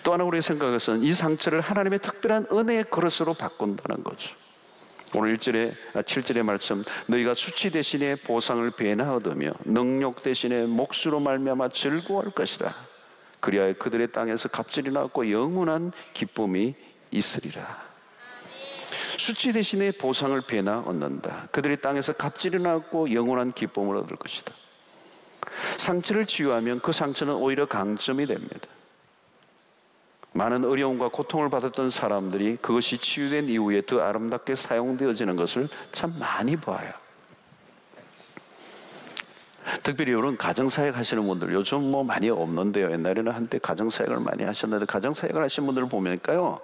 또 하나 우리가 생각해서는 이 상처를 하나님의 특별한 은혜의 그릇으로 바꾼다는 거죠. 오늘 7절의 말씀, 너희가 수치 대신에 보상을 배나 얻으며 능욕 대신에 몫으로 말미암아 즐거워할 것이라. 그리하여 그들의 땅에서 갑질이 나왔고 영원한 기쁨이 있으리라. 수치 대신에 보상을 배나 얻는다. 그들이 땅에서 갑질이 나고 영원한 기쁨을 얻을 것이다. 상처를 치유하면 그 상처는 오히려 강점이 됩니다. 많은 어려움과 고통을 받았던 사람들이 그것이 치유된 이후에 더 아름답게 사용되어지는 것을 참 많이 봐요. 특별히 이런 가정사역 하시는 분들 요즘 뭐 많이 없는데요. 옛날에는 한때 가정사역을 많이 하셨는데 가정사역을 하시는 분들을 보면요,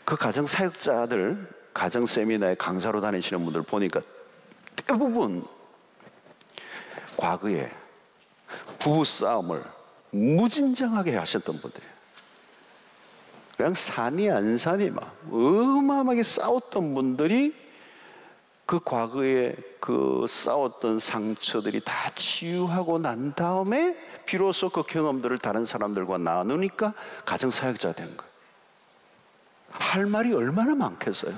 그 가정사역자들, 가정세미나에 강사로 다니시는 분들 보니까 대부분 과거에 부부싸움을 무진장하게 하셨던 분들이에요. 그냥 산이 안 산이 막 어마어마하게 싸웠던 분들이 그 과거에 그 싸웠던 상처들이 다 치유하고 난 다음에 비로소 그 경험들을 다른 사람들과 나누니까 가정사역자가 된 거예요. 할 말이 얼마나 많겠어요.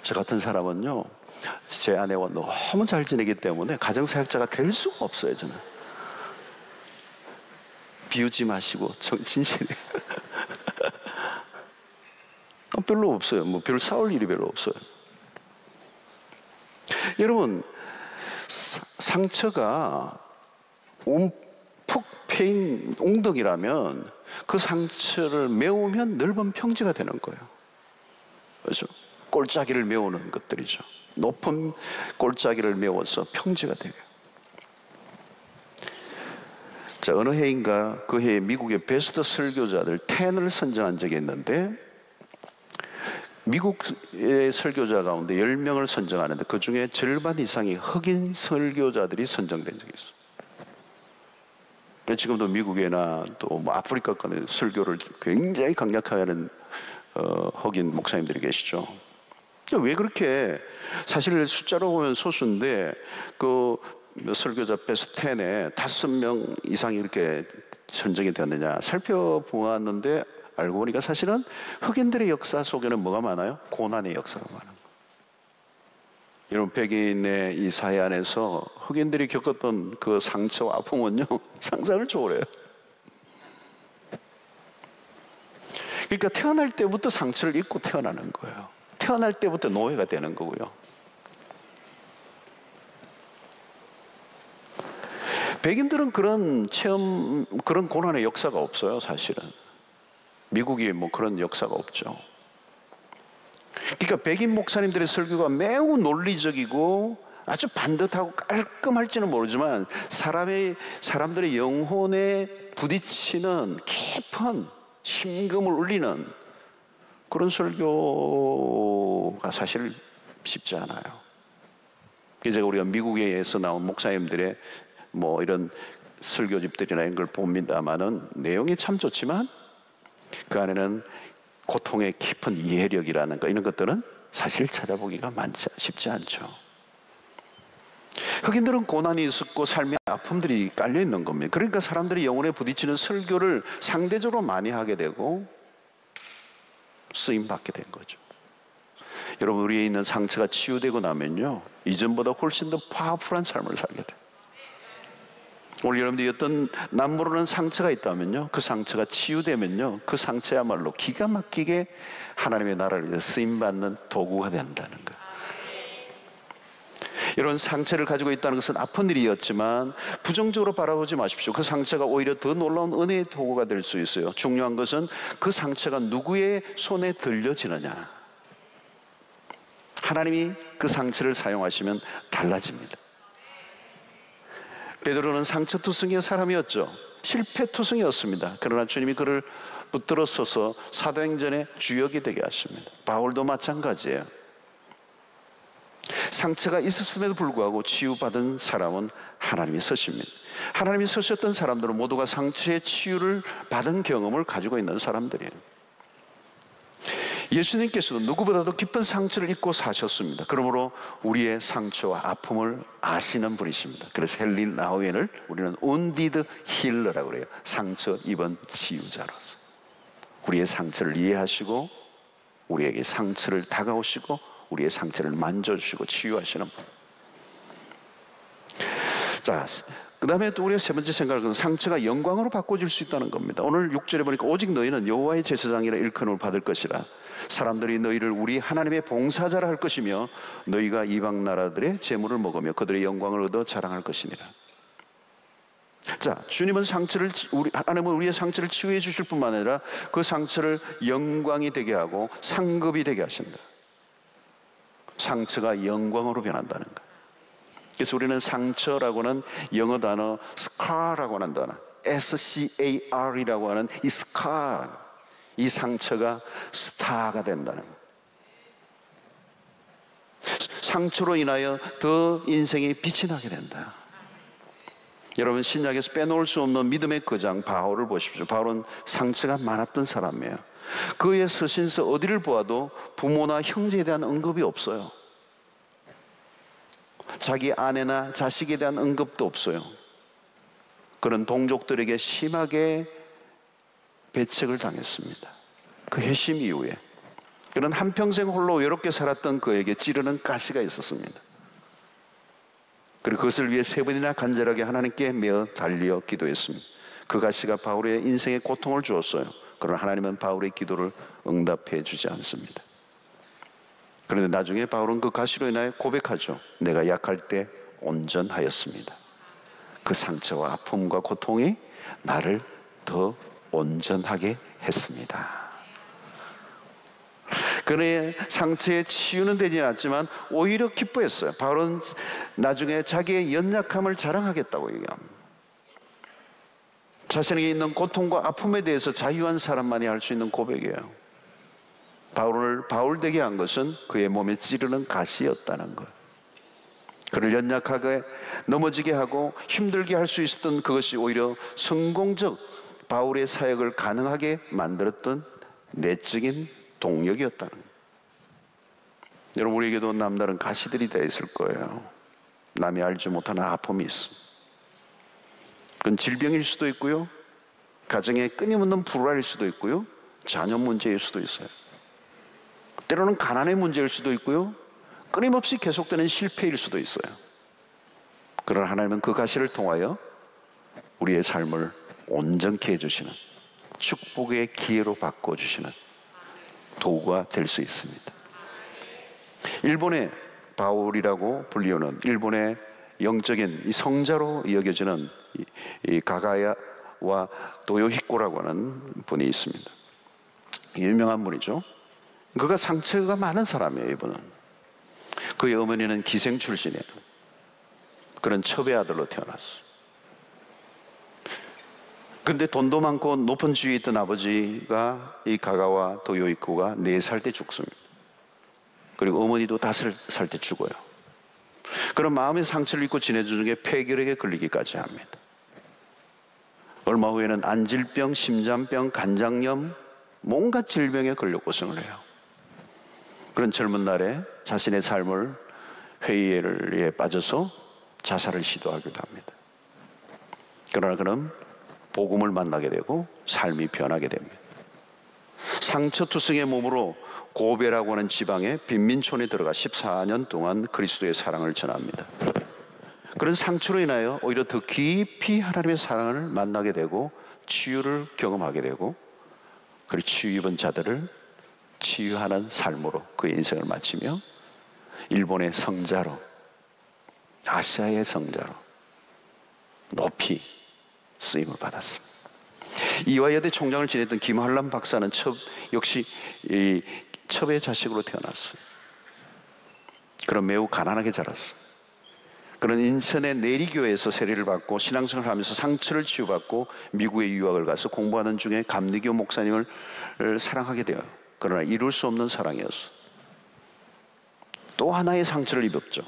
저 같은 사람은요, 제 아내와 너무 잘 지내기 때문에 가정사역자가 될 수가 없어요. 저는 비우지 마시고 진실히 별로 없어요. 뭐 별 싸울 일이 별로 없어요. 여러분, 상처가 움푹 패인 웅덩이라면 그 상처를 메우면 넓은 평지가 되는 거예요. 그렇죠? 골짜기를 메우는 것들이죠. 높은 골짜기를 메워서 평지가 되게. 자, 어느 해인가 그 해에 미국의 베스트 설교자들 10을 선정한 적이 있는데, 미국의 설교자 가운데 10명을 선정하는데 그 중에 절반 이상이 흑인 설교자들이 선정된 적이 있어요. 지금도 미국이나 또 뭐 아프리카권의 설교를 굉장히 강력하게 하는 흑인 목사님들이 계시죠. 왜 그렇게, 사실 숫자로 보면 소수인데 그 설교자 베스트 10에 5명 이상이 이렇게 선정이 되었느냐 살펴보았는데 알고 보니까 사실은 흑인들의 역사 속에는 뭐가 많아요? 고난의 역사가 많은 거예요. 여러분, 백인의 이 사회 안에서 흑인들이 겪었던 그 상처와 아픔은요, 상상을 초월해요. 그러니까 태어날 때부터 상처를 입고 태어나는 거예요. 태어날 때부터 노예가 되는 거고요. 백인들은 그런 체험, 그런 고난의 역사가 없어요, 사실은. 미국이 뭐 그런 역사가 없죠. 그러니까 백인 목사님들의 설교가 매우 논리적이고 아주 반듯하고 깔끔할지는 모르지만 사람들의 영혼에 부딪히는 깊은 심금을 울리는 그런 설교가 사실 쉽지 않아요. 그래서 우리가 미국에서 나온 목사님들의 뭐 이런 설교집들이나 이런 걸 봅니다만은 내용이 참 좋지만 그 안에는 고통의 깊은 이해력이라는 거, 이런 것들은 사실 찾아보기가 쉽지 않죠. 흑인들은 고난이 있었고 삶의 아픔들이 깔려 있는 겁니다. 그러니까 사람들이 영혼에 부딪히는 설교를 상대적으로 많이 하게 되고 쓰임 받게 된 거죠. 여러분, 우리에 있는 상처가 치유되고 나면요, 이전보다 훨씬 더 파워풀한 삶을 살게 돼요. 오늘 여러분들이 어떤 남 모르는 상처가 있다면요, 그 상처가 치유되면요, 그 상처야말로 기가 막히게 하나님의 나라를 위해 쓰임받는 도구가 된다는 거예요. 이런 상처를 가지고 있다는 것은 아픈 일이었지만 부정적으로 바라보지 마십시오. 그 상처가 오히려 더 놀라운 은혜의 도구가 될 수 있어요. 중요한 것은 그 상처가 누구의 손에 들려지느냐. 하나님이 그 상처를 사용하시면 달라집니다. 베드로는 상처투성이의 사람이었죠. 실패투성이었습니다. 그러나 주님이 그를 붙들어 서서 사도행전의 주역이 되게 하십니다. 바울도 마찬가지예요. 상처가 있었음에도 불구하고 치유받은 사람은 하나님이 서십니다. 하나님이 서셨던 사람들은 모두가 상처의 치유를 받은 경험을 가지고 있는 사람들이에요. 예수님께서도 누구보다도 깊은 상처를 입고 사셨습니다. 그러므로 우리의 상처와 아픔을 아시는 분이십니다. 그래서 헬린 나우엔을 우리는 wounded healer라고 그래요. 상처 입은 치유자로서 우리의 상처를 이해하시고 우리에게 상처를 다가오시고 우리의 상처를 만져주시고 치유하시는 분. 자, 그 다음에 또 우리가 세 번째 생각은 상처가 영광으로 바꿔줄 수 있다는 겁니다. 오늘 6절에 보니까 오직 너희는 여호와의 제사장이라 일컬음을 받을 것이라. 사람들이 너희를 우리 하나님의 봉사자라 할 것이며 너희가 이방 나라들의 재물을 먹으며 그들의 영광을 얻어 자랑할 것이니라. 자, 주님은 하나님은 우리의 상처를 치유해 주실 뿐만 아니라 그 상처를 영광이 되게 하고 상급이 되게 하신다. 상처가 영광으로 변한다는 것. 그래서 우리는 상처라고는 영어 단어 scar라고 하는 단어, SCAR이라고 하는 이 scar, 이 상처가 스타가 된다는 것. 상처로 인하여 더 인생에 빛이 나게 된다. 여러분, 신약에서 빼놓을 수 없는 믿음의 거장 바울을 보십시오. 바울은 상처가 많았던 사람이에요. 그의 서신서 어디를 보아도 부모나 형제에 대한 언급이 없어요. 자기 아내나 자식에 대한 언급도 없어요. 그런 동족들에게 심하게 배척을 당했습니다. 그 회심 이후에. 그런 한평생 홀로 외롭게 살았던 그에게 찌르는 가시가 있었습니다. 그리고 그것을 위해 3번이나 간절하게 하나님께 매어 달려 기도했습니다. 그 가시가 바울의 인생에 고통을 주었어요. 그러나 하나님은 바울의 기도를 응답해 주지 않습니다. 그런데 나중에 바울은 그 가시로 인하여 고백하죠. 내가 약할 때 온전하였습니다. 그 상처와 아픔과 고통이 나를 더 온전하게 했습니다. 그의 상처의 치유는 되지 않았지만 오히려 기뻐했어요. 바울은 나중에 자기의 연약함을 자랑하겠다고 얘기합니다. 자신에게 있는 고통과 아픔에 대해서 자유한 사람만이 할 수 있는 고백이에요. 바울을 바울되게 한 것은 그의 몸에 찌르는 가시였다는 것. 그를 연약하게 넘어지게 하고 힘들게 할 수 있었던 그것이 오히려 성공적 바울의 사역을 가능하게 만들었던 내적인 동력이었다는 것. 여러분, 우리에게도 남다른 가시들이 다 있을 거예요. 남이 알지 못하는 아픔이 있습니다. 그건 질병일 수도 있고요, 가정에 끊임없는 불화일 수도 있고요, 자녀 문제일 수도 있어요. 때로는 가난의 문제일 수도 있고요, 끊임없이 계속되는 실패일 수도 있어요. 그러나 하나님은 그 가시를 통하여 우리의 삶을 온전케 해주시는, 축복의 기회로 바꿔주시는 도구가 될 수 있습니다. 일본의 바울이라고 불리우는, 일본의 영적인 이 성자로 여겨지는 이 가가야와 도요히코라고 하는 분이 있습니다. 유명한 분이죠. 그가 상처가 많은 사람이에요. 이분은. 그의 어머니는 기생 출신이에요. 그런 첩의 아들로 태어났어요. 근데 돈도 많고 높은 지위에 있던 아버지가, 이 가가와 도요히코가 4살 때 죽습니다. 그리고 어머니도 5살 때 죽어요. 그런 마음의 상처를 입고 지내주는 게 폐결핵에 걸리기까지 합니다. 얼마 후에는 안질병, 심장병, 간장염, 뭔가 질병에 걸려 고생을 해요. 그런 젊은 날에 자신의 삶을 회의에 빠져서 자살을 시도하기도 합니다. 그러나 그는 복음을 만나게 되고 삶이 변하게 됩니다. 상처투성의 몸으로 고베라고 하는 지방의 빈민촌에 들어가 14년 동안 그리스도의 사랑을 전합니다. 그런 상처로 인하여 오히려 더 깊이 하나님의 사랑을 만나게 되고 치유를 경험하게 되고, 그리고 치유 입은 자들을 치유하는 삶으로 그의 인생을 마치며 일본의 성자로, 아시아의 성자로 높이 쓰임을 받았습니다. 이화여대 총장을 지냈던 김한람 박사는 역시 이 첩의 자식으로 태어났어요. 그런 매우 가난하게 자랐어요. 그런 인천의 내리교회에서 세례를 받고 신앙생활을 하면서 상처를 치유받고 미국에 유학을 가서 공부하는 중에 감리교 목사님을 사랑하게 돼요. 그러나 이룰 수 없는 사랑이었어. 또 하나의 상처를 입었죠.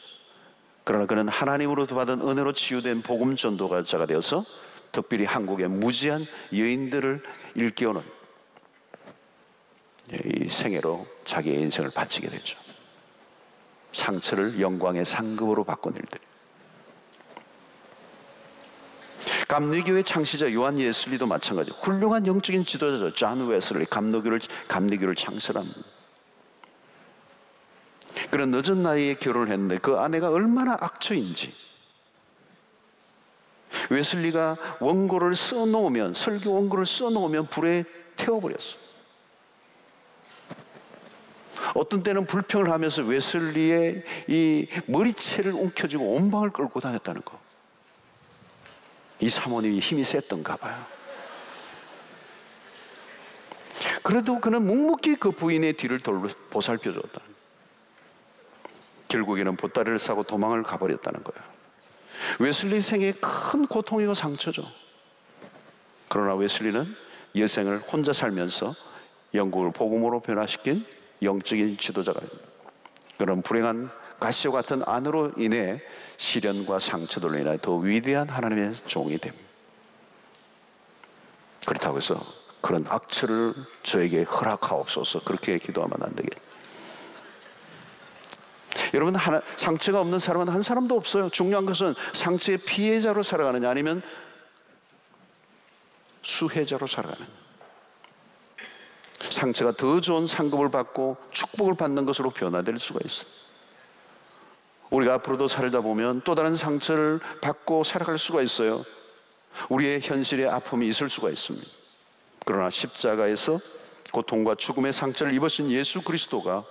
그러나 그는 하나님으로부터 받은 은혜로 치유된 복음 전도자가 되어서 특별히 한국의 무지한 여인들을 일깨우는 이 생애로 자기의 인생을 바치게 되죠. 상처를 영광의 상급으로 바꾼 일들. 감리교의 창시자 요한 예슬리도 마찬가지. 훌륭한 영적인 지도자죠. 존 웨슬리, 감리교를 창설합니다. 그런 늦은 나이에 결혼을 했는데 그 아내가 얼마나 악처인지, 웨슬리가 원고를 써놓으면, 설교 원고를 써놓으면 불에 태워버렸어. 어떤 때는 불평을 하면서 웨슬리의 이 머리채를 움켜쥐고 온방을 끌고 다녔다는 거. 이 사모님이 힘이 셌던가 봐요. 그래도 그는 묵묵히 그 부인의 뒤를 보살펴줬다. 결국에는 보따리를 싸고 도망을 가버렸다는 거예요. 웨슬리 생에 큰 고통이고 상처죠. 그러나 웨슬리는 여생을 혼자 살면서 영국을 복음으로 변화시킨 영적인 지도자가, 그런 불행한 가시오 같은 아내로 인해 시련과 상처들로 인해 더 위대한 하나님의 종이 됩니다. 그렇다고 해서 그런 악처를 저에게 허락하옵소서, 그렇게 기도하면 안 되겠죠. 여러분, 상처가 없는 사람은 한 사람도 없어요. 중요한 것은 상처의 피해자로 살아가느냐 아니면 수혜자로 살아가느냐. 상처가 더 좋은 상급을 받고 축복을 받는 것으로 변화될 수가 있어요. 우리가 앞으로도 살다 보면 또 다른 상처를 받고 살아갈 수가 있어요. 우리의 현실의 아픔이 있을 수가 있습니다. 그러나 십자가에서 고통과 죽음의 상처를 입으신 예수 그리스도가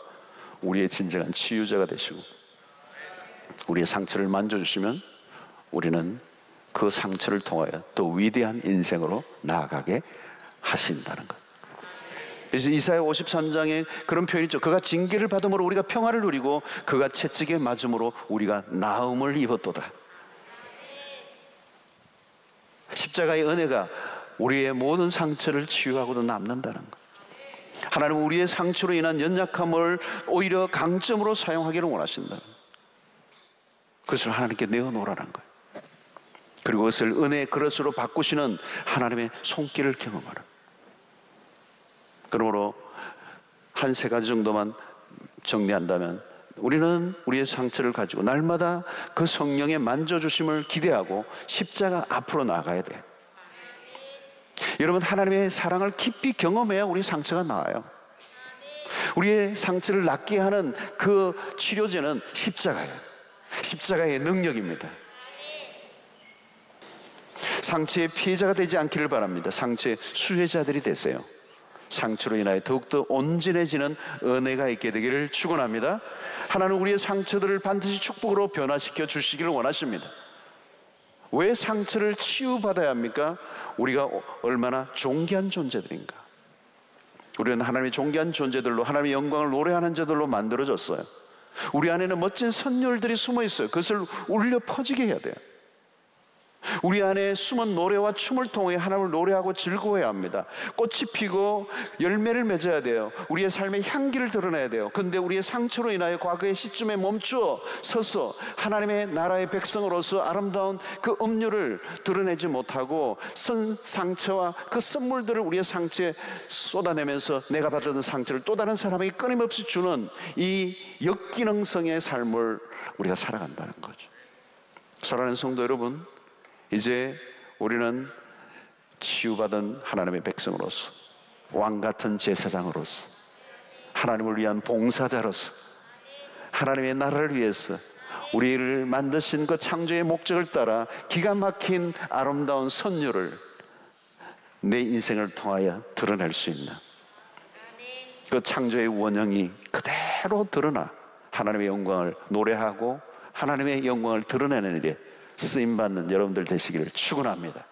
우리의 진정한 치유자가 되시고 우리의 상처를 만져주시면 우리는 그 상처를 통하여 더 위대한 인생으로 나아가게 하신다는 것. 그래서 이사야 53장에 그런 표현이 있죠. 그가 징계를 받음으로 우리가 평화를 누리고 그가 채찍에 맞음으로 우리가 나음을 입었도다. 십자가의 은혜가 우리의 모든 상처를 치유하고도 남는다는 것. 하나님은 우리의 상처로 인한 연약함을 오히려 강점으로 사용하기를 원하신다. 그것을 하나님께 내어놓으라는 거예요. 그리고 그것을 은혜의 그릇으로 바꾸시는 하나님의 손길을 경험하라. 그러므로 한 세 가지 정도만 정리한다면, 우리는 우리의 상처를 가지고 날마다 그 성령의 만져주심을 기대하고 십자가 앞으로 나가야 돼요. 여러분, 하나님의 사랑을 깊이 경험해야 우리 상처가 나아요. 우리의 상처를 낫게 하는 그 치료제는 십자가예요. 십자가의 능력입니다. 상처의 피해자가 되지 않기를 바랍니다. 상처의 수혜자들이 되세요. 상처로 인하여 더욱더 온전해지는 은혜가 있게 되기를 축원합니다. 하나님은 우리의 상처들을 반드시 축복으로 변화시켜 주시기를 원하십니다. 왜 상처를 치유받아야 합니까? 우리가 얼마나 존귀한 존재들인가. 우리는 하나님의 존귀한 존재들로, 하나님의 영광을 노래하는 자들로 만들어졌어요. 우리 안에는 멋진 선율들이 숨어 있어요. 그것을 울려 퍼지게 해야 돼요. 우리 안에 숨은 노래와 춤을 통해 하나님을 노래하고 즐거워해야 합니다. 꽃이 피고 열매를 맺어야 돼요. 우리의 삶의 향기를 드러내야 돼요. 그런데 우리의 상처로 인하여 과거의 시점에 멈추어 서서 하나님의 나라의 백성으로서 아름다운 그 음료를 드러내지 못하고 상처와 그 선물들을 우리의 상처에 쏟아내면서 내가 받은 상처를 또 다른 사람에게 끊임없이 주는 이 역기능성의 삶을 우리가 살아간다는 거죠. 사랑하는 성도 여러분, 이제 우리는 치유받은 하나님의 백성으로서, 왕같은 제사장으로서, 하나님을 위한 봉사자로서, 하나님의 나라를 위해서 우리를 만드신 그 창조의 목적을 따라 기가 막힌 아름다운 선율을 내 인생을 통하여 드러낼 수 있는 그 창조의 원형이 그대로 드러나 하나님의 영광을 노래하고 하나님의 영광을 드러내는 일에 쓰임받는 여러분들 되시기를 축원합니다.